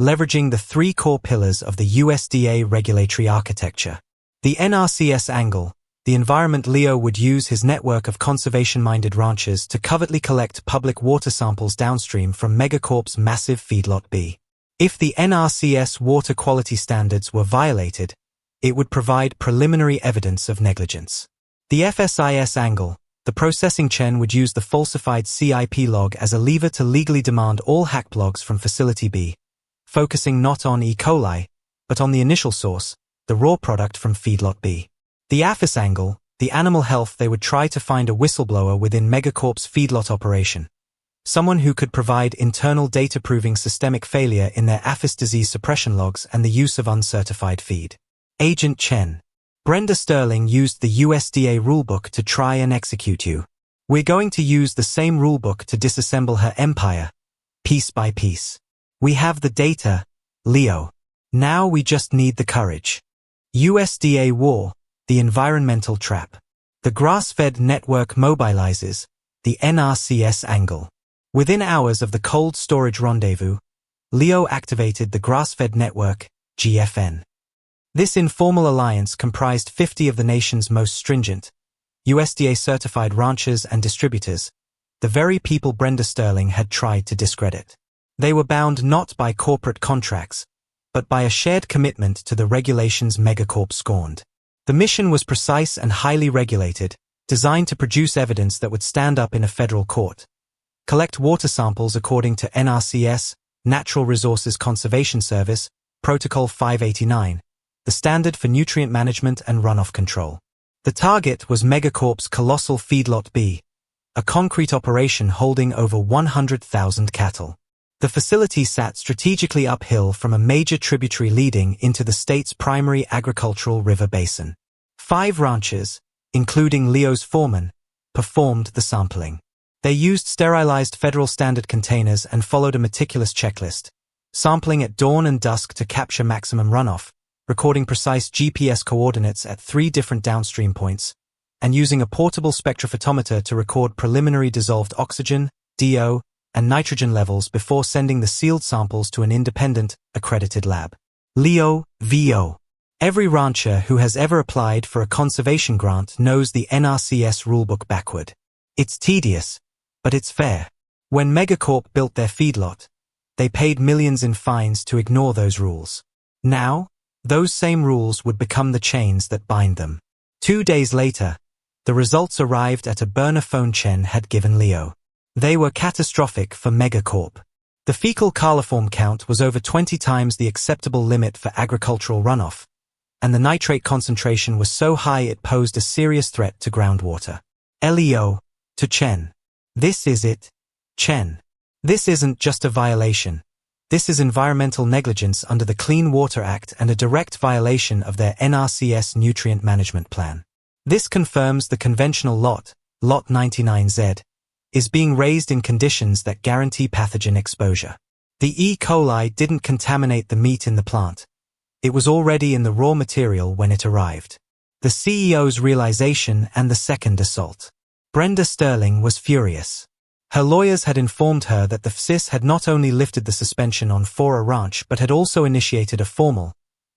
S1: leveraging the three core pillars of the USDA regulatory architecture. The NRCS angle, the environment Leo would use his network of conservation-minded ranchers to covertly collect public water samples downstream from Megacorp's massive feedlot B. If the NRCS water quality standards were violated, it would provide preliminary evidence of negligence. The FSIS angle, the processing chain would use the falsified CIP log as a lever to legally demand all hack logs from Facility B, focusing not on E. coli, but on the initial source, the raw product from Feedlot B. The AFIS angle, the animal health, they would try to find a whistleblower within Megacorp's feedlot operation, someone who could provide internal data proving systemic failure in their AFIS disease suppression logs and the use of uncertified feed. Agent Chen. Brenda Sterling used the USDA rulebook to try and execute you. We're going to use the same rulebook to disassemble her empire, piece by piece. We have the data, Leo. Now we just need the courage. USDA War, the environmental trap. The grass-fed network mobilizes, the NRCS angle. Within hours of the cold storage rendezvous, Leo activated the grass-fed network, GFN. This informal alliance comprised 50 of the nation's most stringent, USDA-certified ranchers and distributors, the very people Brenda Sterling had tried to discredit. They were bound not by corporate contracts, but by a shared commitment to the regulations Megacorp scorned. The mission was precise and highly regulated, designed to produce evidence that would stand up in a federal court. Collect water samples according to NRCS, Natural Resources Conservation Service, Protocol 589, the standard for nutrient management and runoff control. The target was Megacorp's colossal Feedlot B, a concrete operation holding over 100,000 cattle. The facility sat strategically uphill from a major tributary leading into the state's primary agricultural river basin. 5 ranchers, including Leo's foreman, performed the sampling. They used sterilized federal standard containers and followed a meticulous checklist, sampling at dawn and dusk to capture maximum runoff, recording precise GPS coordinates at 3 different downstream points, and using a portable spectrophotometer to record preliminary dissolved oxygen, DO, and nitrogen levels before sending the sealed samples to an independent, accredited lab. Leo, VO. Every rancher who has ever applied for a conservation grant knows the NRCS rulebook backward. It's tedious, but it's fair. When Megacorp built their feedlot, they paid millions in fines to ignore those rules. Now, those same rules would become the chains that bind them. 2 days later, the results arrived at a burner phone Chen had given Leo. They were catastrophic for Megacorp. The fecal coliform count was over 20 times the acceptable limit for agricultural runoff, and the nitrate concentration was so high it posed a serious threat to groundwater. Leo, to Chen. This is it, Chen. This isn't just a violation. This is environmental negligence under the Clean Water Act and a direct violation of their NRCS nutrient management plan. This confirms the conventional lot 99Z, is being raised in conditions that guarantee pathogen exposure. The E. coli didn't contaminate the meat in the plant. It was already in the raw material when it arrived. The CEO's realization and the second assault. Brenda Sterling was furious. Her lawyers had informed her that the FSIS had not only lifted the suspension on Fora Ranch but had also initiated a formal,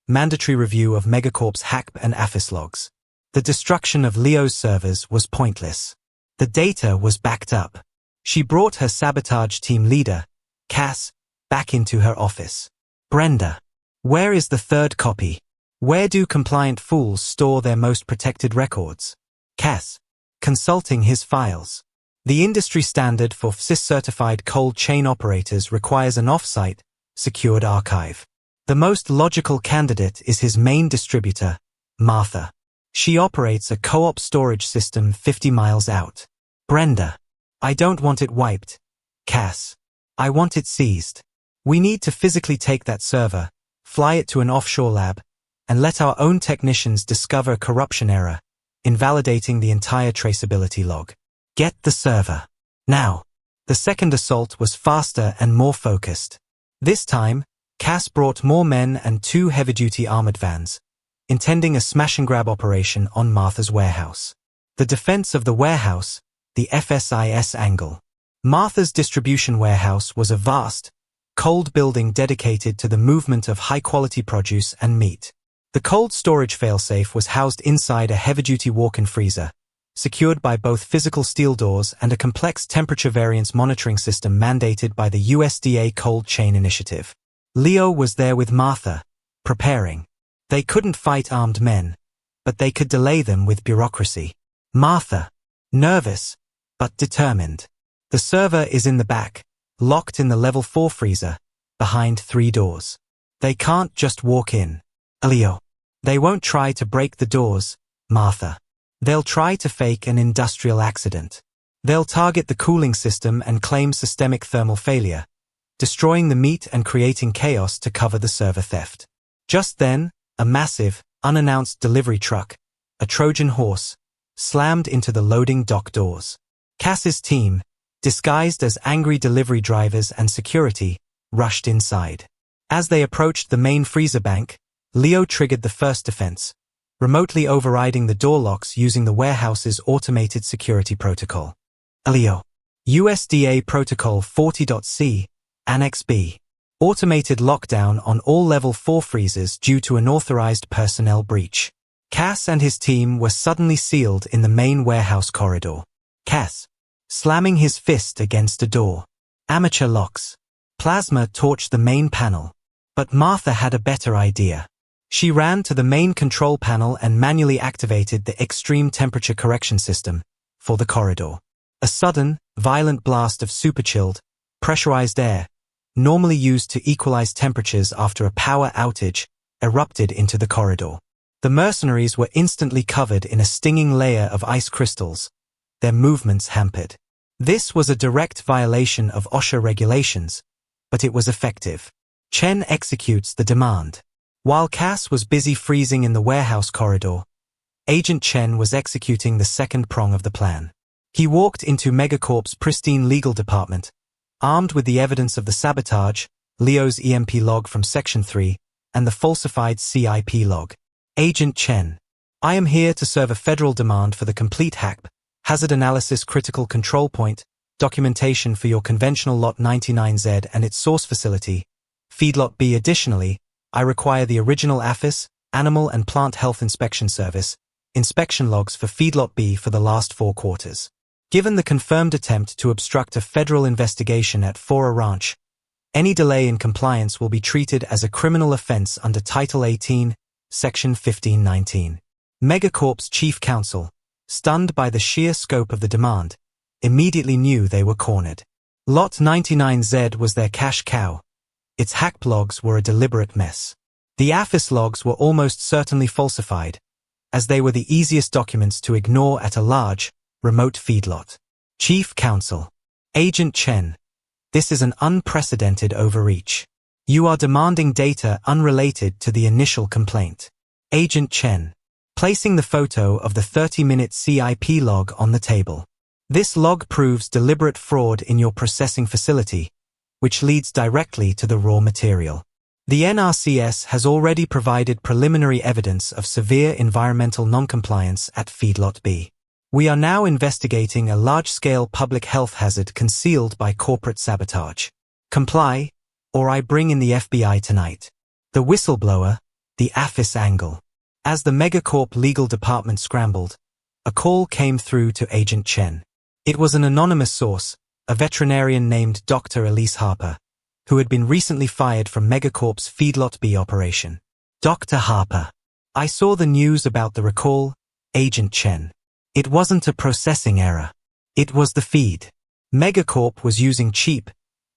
S1: mandatory review of Megacorp's hack and AFIS logs. The destruction of Leo's servers was pointless. The data was backed up. She brought her sabotage team leader, Cass, back into her office. Brenda, where is the third copy? Where do compliant fools store their most protected records? Cass, consulting his files. The industry standard for FSIS-certified cold chain operators requires an off-site, secured archive. The most logical candidate is his main distributor, Martha. She operates a co-op storage system 50 miles out. Brenda, I don't want it wiped. Cass, I want it seized. We need to physically take that server, fly it to an offshore lab, and let our own technicians discover corruption error, invalidating the entire traceability log. Get the server. Now. The second assault was faster and more focused. This time, Cass brought more men and 2 heavy-duty armored vans, intending a smash-and-grab operation on Martha's warehouse. The defense of the warehouse, the FSIS angle. Martha's distribution warehouse was a vast, cold building dedicated to the movement of high-quality produce and meat. The cold storage failsafe was housed inside a heavy-duty walk-in freezer, secured by both physical steel doors and a complex temperature variance monitoring system mandated by the USDA Cold Chain Initiative. Leo was there with Martha, preparing. They couldn't fight armed men, but they could delay them with bureaucracy. Martha, nervous, but determined. The server is in the back, locked in the level 4 freezer, behind 3 doors. They can't just walk in. Leo. They won't try to break the doors, Martha. They'll try to fake an industrial accident. They'll target the cooling system and claim systemic thermal failure, destroying the meat and creating chaos to cover the server theft. Just then, a massive, unannounced delivery truck, a Trojan horse, slammed into the loading dock doors. Cass's team, disguised as angry delivery drivers and security, rushed inside. As they approached the main freezer bank, Leo triggered the first defense, remotely overriding the door locks using the warehouse's automated security protocol. Leo. USDA Protocol 40.C, Annex B. Automated lockdown on all level 4 freezers due to unauthorized personnel breach. Cass and his team were suddenly sealed in the main warehouse corridor. Cass, slamming his fist against a door. Amateur locks. Plasma torched the main panel. But Martha had a better idea. She ran to the main control panel and manually activated the extreme temperature correction system for the corridor. A sudden, violent blast of superchilled, pressurized air, normally used to equalize temperatures after a power outage, erupted into the corridor. The mercenaries were instantly covered in a stinging layer of ice crystals, their movements hampered. This was a direct violation of OSHA regulations, but it was effective. Chen executes the demand. While Cass was busy freezing in the warehouse corridor, Agent Chen was executing the second prong of the plan. He walked into Megacorp's pristine legal department, armed with the evidence of the sabotage, Leo's EMP log from Section 3, and the falsified CIP log. Agent Chen. I am here to serve a federal demand for the complete HACP, hazard analysis critical control point, documentation for your conventional Lot 99Z and its source facility, Feedlot B. Additionally, I require the original APHIS, Animal and Plant Health Inspection Service, inspection logs for Feedlot B for the last 4 quarters. Given the confirmed attempt to obstruct a federal investigation at Fora Ranch, any delay in compliance will be treated as a criminal offense under Title 18, Section 1519. Megacorp's chief counsel, stunned by the sheer scope of the demand, immediately knew they were cornered. Lot 99Z was their cash cow. Its HACP logs were a deliberate mess. The APHIS logs were almost certainly falsified, as they were the easiest documents to ignore at a large, remote feedlot. Chief Counsel. Agent Chen. This is an unprecedented overreach. You are demanding data unrelated to the initial complaint. Agent Chen. Placing the photo of the 30-minute CIP log on the table. This log proves deliberate fraud in your processing facility, which leads directly to the raw material. The NRCS has already provided preliminary evidence of severe environmental noncompliance at Feedlot B. We are now investigating a large-scale public health hazard concealed by corporate sabotage. Comply, or I bring in the FBI tonight. The whistleblower, the APHIS angle. As the Megacorp legal department scrambled, a call came through to Agent Chen. It was an anonymous source, a veterinarian named Dr. Elise Harper, who had been recently fired from Megacorp's Feedlot B operation. Dr. Harper. I saw the news about the recall, Agent Chen. It wasn't a processing error. It was the feed. Megacorp was using cheap,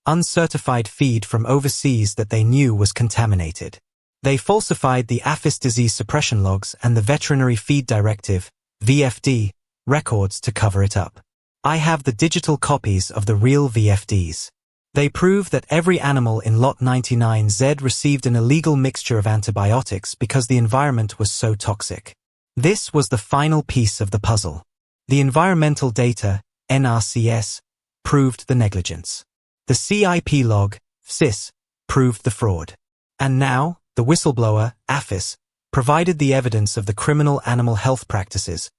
S1: uncertified feed from overseas that they knew was contaminated. They falsified the APHIS disease suppression logs and the Veterinary Feed Directive, VFD, records to cover it up. I have the digital copies of the real VFDs. They prove that every animal in Lot 99Z received an illegal mixture of antibiotics because the environment was so toxic. This was the final piece of the puzzle. The environmental data, NRCS, proved the negligence. The CIP log, FSIS, proved the fraud. And now, the whistleblower, APHIS, provided the evidence of the criminal animal health practices,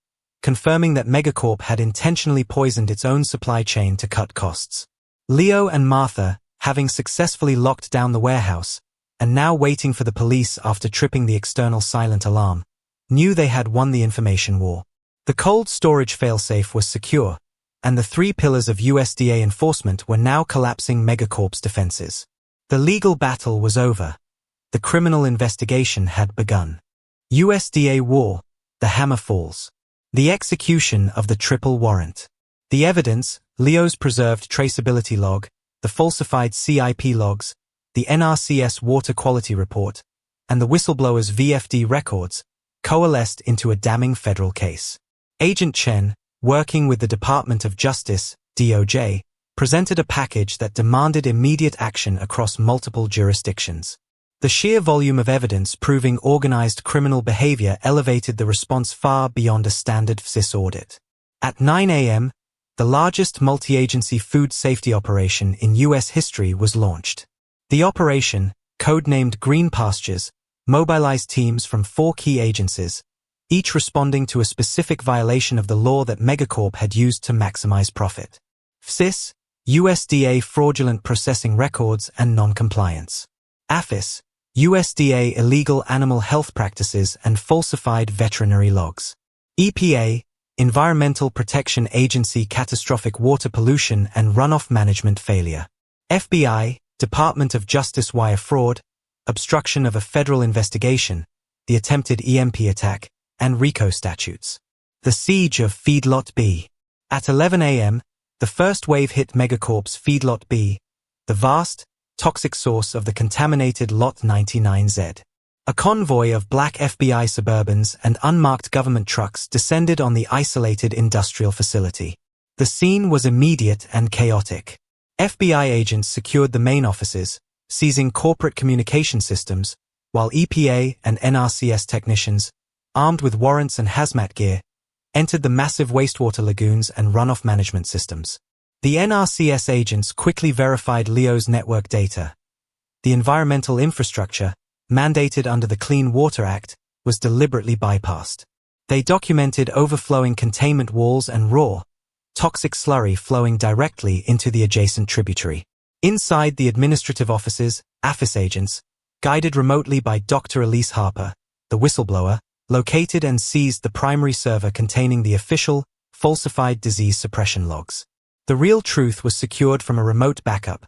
S1: confirming that Megacorp had intentionally poisoned its own supply chain to cut costs. Leo and Martha, having successfully locked down the warehouse, and now waiting for the police after tripping the external silent alarm, knew they had won the information war. The cold storage failsafe was secure, and the three pillars of USDA enforcement were now collapsing Megacorp's defenses. The legal battle was over. The criminal investigation had begun. USDA War, the hammer falls. The execution of the triple warrant. The evidence, Leo's preserved traceability log, the falsified CIP logs, the NRCS water quality report, and the whistleblower's VFD records, coalesced into a damning federal case. Agent Chen, working with the Department of Justice, DOJ, presented a package that demanded immediate action across multiple jurisdictions. The sheer volume of evidence proving organized criminal behavior elevated the response far beyond a standard FSIS audit. At 9 a.m., the largest multi-agency food safety operation in U.S. history was launched. The operation, codenamed Green Pastures, mobilized teams from 4 key agencies, each responding to a specific violation of the law that Megacorp had used to maximize profit. FSIS, USDA fraudulent processing records and non-compliance. APHIS, USDA illegal animal health practices and falsified veterinary logs. EPA, Environmental Protection Agency catastrophic water pollution and runoff management failure. FBI, Department of Justice wire fraud, obstruction of a federal investigation, the attempted EMP attack, and RICO statutes. The siege of Feedlot B. At 11 a.m., the first wave hit Megacorp's Feedlot B, the vast, toxic source of the contaminated Lot 99Z. A convoy of black FBI Suburbans and unmarked government trucks descended on the isolated industrial facility. The scene was immediate and chaotic. FBI agents secured the main offices, seizing corporate communication systems, while EPA and NRCS technicians, armed with warrants and hazmat gear, entered the massive wastewater lagoons and runoff management systems. The NRCS agents quickly verified Leo's network data. The environmental infrastructure, mandated under the Clean Water Act, was deliberately bypassed. They documented overflowing containment walls and raw, toxic slurry flowing directly into the adjacent tributary. Inside the administrative offices, APHIS agents, guided remotely by Dr. Elise Harper, the whistleblower, located and seized the primary server containing the official, falsified disease suppression logs. The real truth was secured from a remote backup.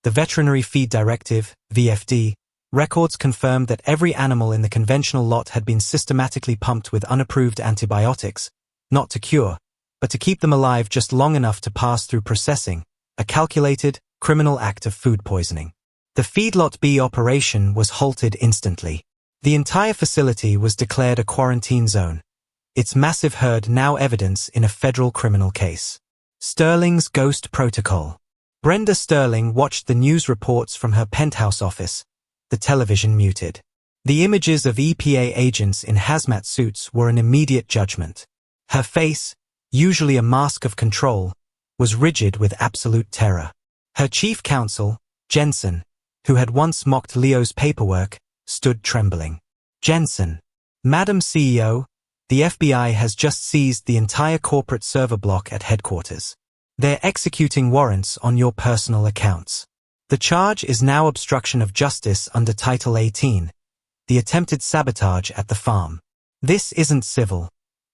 S1: The Veterinary Feed Directive, VFD, records confirmed that every animal in the conventional lot had been systematically pumped with unapproved antibiotics, not to cure, but to keep them alive just long enough to pass through processing, a calculated, criminal act of food poisoning. The Feedlot B operation was halted instantly. The entire facility was declared a quarantine zone, its massive herd now evidence in a federal criminal case. Sterling's Ghost Protocol. Brenda Sterling watched the news reports from her penthouse office, the television muted. The images of EPA agents in hazmat suits were an immediate judgment. Her face, usually a mask of control, was rigid with absolute terror. Her chief counsel, Jensen, who had once mocked Leo's paperwork, stood trembling. Jensen. Madam CEO, the FBI has just seized the entire corporate server block at headquarters. They're executing warrants on your personal accounts. The charge is now obstruction of justice under Title 18, the attempted sabotage at the farm. This isn't civil.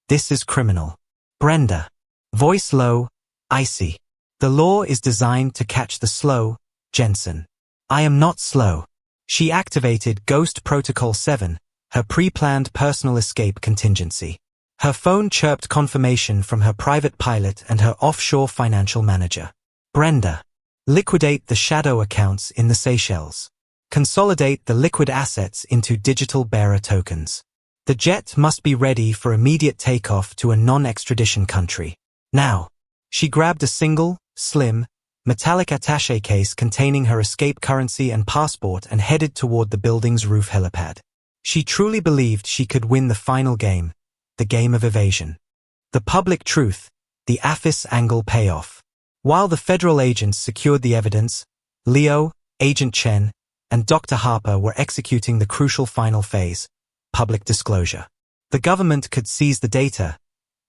S1: This is criminal. Brenda. Voice low, icy. The law is designed to catch the slow, Jensen. I am not slow. She activated Ghost Protocol 7, her pre-planned personal escape contingency. Her phone chirped confirmation from her private pilot and her offshore financial manager. Brenda. Liquidate the shadow accounts in the Seychelles. Consolidate the liquid assets into digital bearer tokens. The jet must be ready for immediate takeoff to a non-extradition country. Now. She grabbed a single, slim, metallic attaché case containing her escape currency and passport and headed toward the building's roof helipad. She truly believed she could win the final game, the game of evasion. The public truth, the APHIS angle payoff. While the federal agents secured the evidence, Leo, Agent Chen, and Dr. Harper were executing the crucial final phase, public disclosure. The government could seize the data,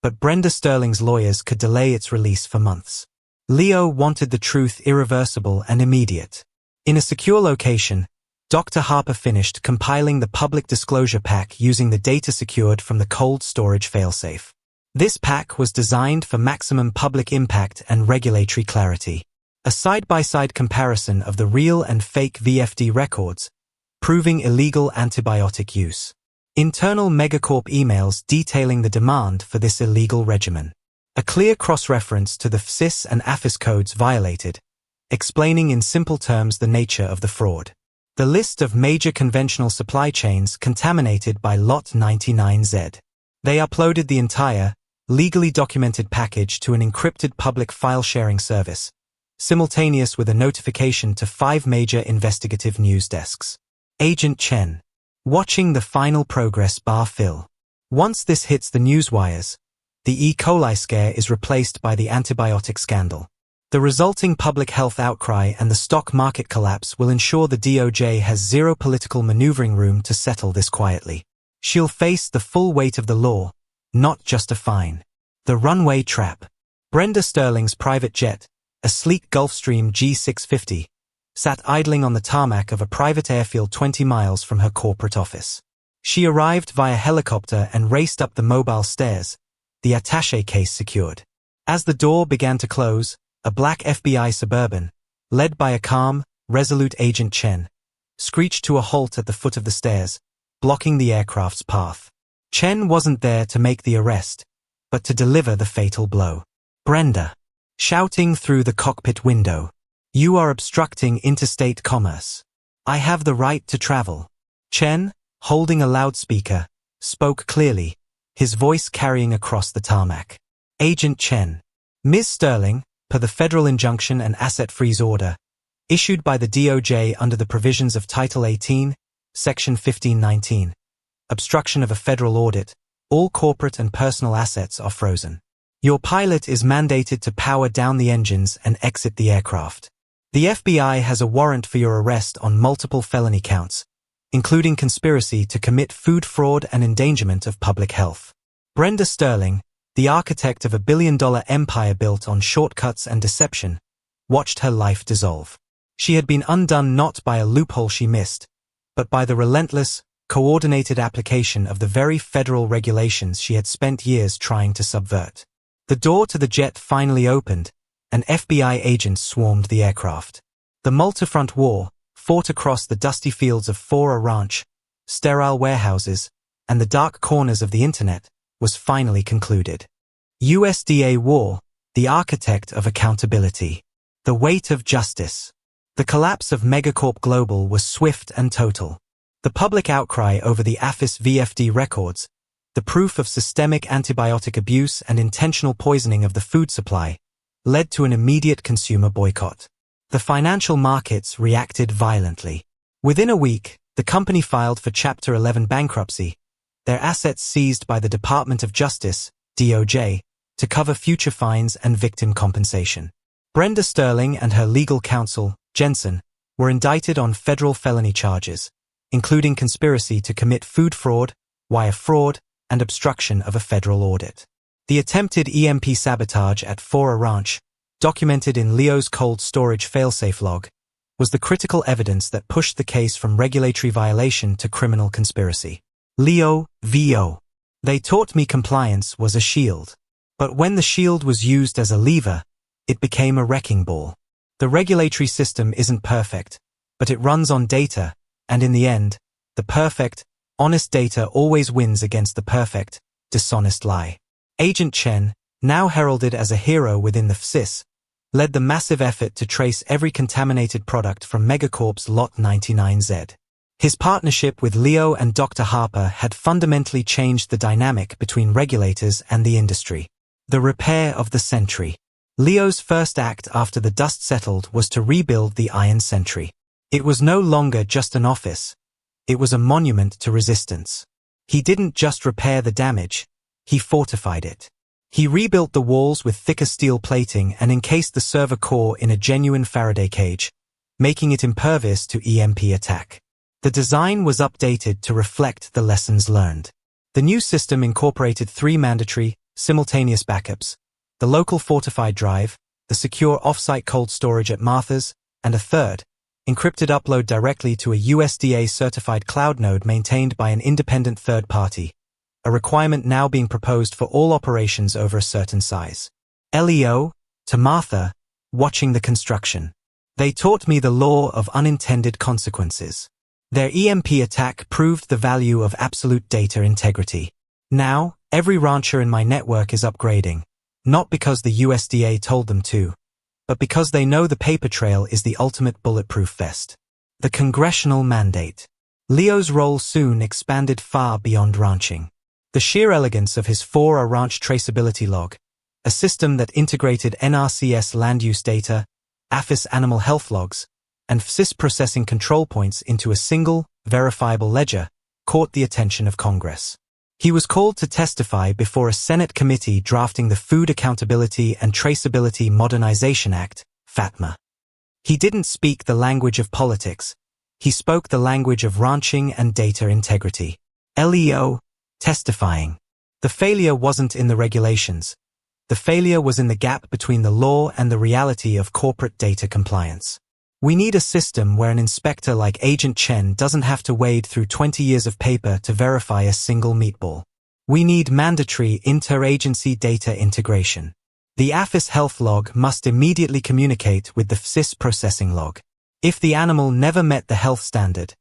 S1: but Brenda Sterling's lawyers could delay its release for months. Leo wanted the truth irreversible and immediate. In a secure location, Dr. Harper finished compiling the public disclosure pack using the data secured from the cold storage failsafe. This pack was designed for maximum public impact and regulatory clarity. A side-by-side comparison of the real and fake VFD records, proving illegal antibiotic use. Internal megacorp emails detailing the demand for this illegal regimen. A clear cross-reference to the FSIS and APHIS codes violated, explaining in simple terms the nature of the fraud. The list of major conventional supply chains contaminated by Lot 99Z. They uploaded the entire, legally documented package to an encrypted public file-sharing service, simultaneous with a notification to 5 major investigative news desks. Agent Chen. Watching the final progress bar fill. Once this hits the newswires, the E. coli scare is replaced by the antibiotic scandal. The resulting public health outcry and the stock market collapse will ensure the DOJ has zero political maneuvering room to settle this quietly. She'll face the full weight of the law, not just a fine. The runway trap. Brenda Sterling's private jet, a sleek Gulfstream G650, sat idling on the tarmac of a private airfield 20 miles from her corporate office. She arrived via helicopter and raced up the mobile stairs, the attaché case secured. As the door began to close, a black FBI Suburban, led by a calm, resolute Agent Chen, screeched to a halt at the foot of the stairs, blocking the aircraft's path. Chen wasn't there to make the arrest, but to deliver the fatal blow. Brenda, shouting through the cockpit window, "You are obstructing interstate commerce. I have the right to travel." Chen, holding a loudspeaker, spoke clearly, his voice carrying across the tarmac. Agent Chen. Ms. Sterling, per the federal injunction and asset freeze order, issued by the DOJ under the provisions of Title 18, Section 1519, obstruction of a federal audit, all corporate and personal assets are frozen. Your pilot is mandated to power down the engines and exit the aircraft. The FBI has a warrant for your arrest on multiple felony counts, including conspiracy to commit food fraud and endangerment of public health. Brenda Sterling, the architect of a billion-dollar empire built on shortcuts and deception, watched her life dissolve. She had been undone not by a loophole she missed, but by the relentless, coordinated application of the very federal regulations she had spent years trying to subvert. The door to the jet finally opened, and FBI agents swarmed the aircraft. The multi-front war, fought across the dusty fields of Fora Ranch, sterile warehouses, and the dark corners of the internet, was finally concluded. USDA War, the architect of accountability. The weight of justice. The collapse of Megacorp Global was swift and total. The public outcry over the APHIS VFD records, the proof of systemic antibiotic abuse and intentional poisoning of the food supply, led to an immediate consumer boycott. The financial markets reacted violently. Within a week, the company filed for Chapter 11 bankruptcy, their assets seized by the Department of Justice, DOJ, to cover future fines and victim compensation. Brenda Sterling and her legal counsel, Jensen, were indicted on federal felony charges, including conspiracy to commit food fraud, wire fraud, and obstruction of a federal audit. The attempted EMP sabotage at Fora Ranch, documented in Leo's cold storage failsafe log, was the critical evidence that pushed the case from regulatory violation to criminal conspiracy. Leo, VO. They taught me compliance was a shield. But when the shield was used as a lever, it became a wrecking ball. The regulatory system isn't perfect, but it runs on data, and in the end, the perfect, honest data always wins against the perfect, dishonest lie. Agent Chen, now heralded as a hero within the FSIS, led the massive effort to trace every contaminated product from Megacorp's Lot 99Z. His partnership with Leo and Dr. Harper had fundamentally changed the dynamic between regulators and the industry. The repair of the century. Leo's first act after the dust settled was to rebuild the Iron Sentry. It was no longer just an office. It was a monument to resistance. He didn't just repair the damage, he fortified it. He rebuilt the walls with thicker steel plating and encased the server core in a genuine Faraday cage, making it impervious to EMP attack. The design was updated to reflect the lessons learned. The new system incorporated 3 mandatory, simultaneous backups, the local fortified drive, the secure off-site cold storage at Martha's, and a third, encrypted upload directly to a USDA-certified cloud node maintained by an independent third party, a requirement now being proposed for all operations over a certain size. Leo, to Martha, watching the construction. They taught me the law of unintended consequences. Their EMP attack proved the value of absolute data integrity. Now, every rancher in my network is upgrading, not because the USDA told them to, but because they know the paper trail is the ultimate bulletproof vest. The congressional mandate. Leo's role soon expanded far beyond ranching. The sheer elegance of his 4A-ranch traceability log, a system that integrated NRCS land use data, APHIS animal health logs, and FSIS processing control points into a single, verifiable ledger, caught the attention of Congress. He was called to testify before a Senate committee drafting the Food Accountability and Traceability Modernization Act, FATMA. He didn't speak the language of politics. He spoke the language of ranching and data integrity. Leo, testifying. The failure wasn't in the regulations. The failure was in the gap between the law and the reality of corporate data compliance. We need a system where an inspector like Agent Chen doesn't have to wade through 20 years of paper to verify a single meatball. We need mandatory interagency data integration. The APHIS health log must immediately communicate with the FSIS processing log. If the animal never met the health standard,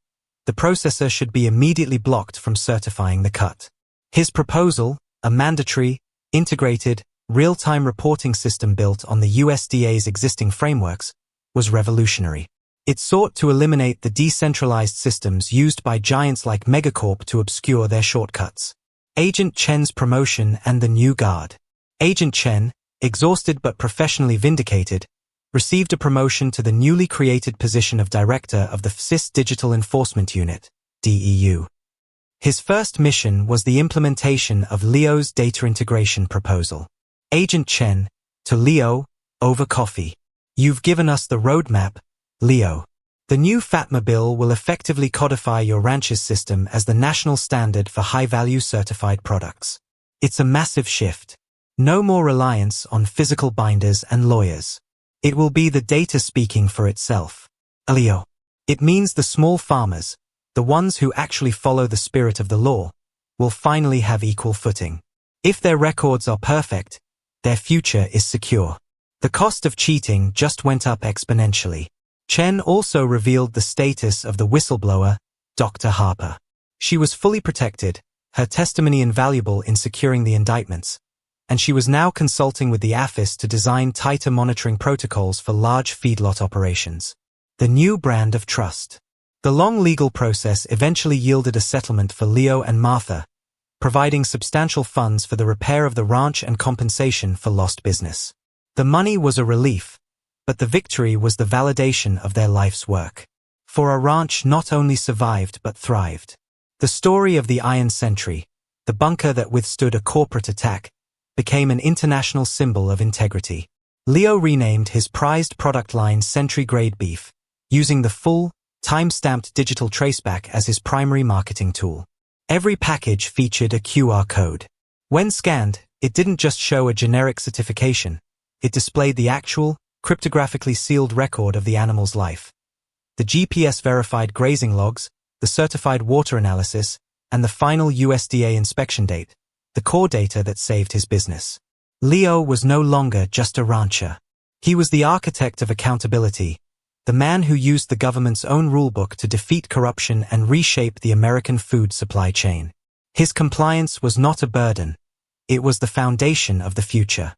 S1: the processor should be immediately blocked from certifying the cut. His proposal, a mandatory, integrated, real-time reporting system built on the USDA's existing frameworks, was revolutionary. It sought to eliminate the decentralized systems used by giants like Megacorp to obscure their shortcuts. Agent Chen's promotion and the new guard. Agent Chen, exhausted but professionally vindicated, received a promotion to the newly created position of Director of the FSIS Digital Enforcement Unit, DEU. His first mission was the implementation of Leo's data integration proposal. Agent Chen, to Leo, over coffee. You've given us the roadmap, Leo. The new FATMA bill will effectively codify your ranch's system as the national standard for high-value certified products. It's a massive shift. No more reliance on physical binders and lawyers. It will be the data speaking for itself. Leo. It means the small farmers, the ones who actually follow the spirit of the law, will finally have equal footing. If their records are perfect, their future is secure. The cost of cheating just went up exponentially. Chen also revealed the status of the whistleblower, Dr. Harper. She was fully protected, her testimony invaluable in securing the indictments, and she was now consulting with the APHIS to design tighter monitoring protocols for large feedlot operations. The new brand of trust. The long legal process eventually yielded a settlement for Leo and Martha, providing substantial funds for the repair of the ranch and compensation for lost business. The money was a relief, but the victory was the validation of their life's work. For a ranch not only survived but thrived. The story of the Iron Sentry, the bunker that withstood a corporate attack, became an international symbol of integrity. Leo renamed his prized product line Sentry-grade beef, using the full, time-stamped digital traceback as his primary marketing tool. Every package featured a QR code. When scanned, it didn't just show a generic certification. It displayed the actual, cryptographically sealed record of the animal's life. The GPS-verified grazing logs, the certified water analysis, and the final USDA inspection date, the core data that saved his business. Leo was no longer just a rancher. He was the architect of accountability, the man who used the government's own rulebook to defeat corruption and reshape the American food supply chain. His compliance was not a burden. It was the foundation of the future.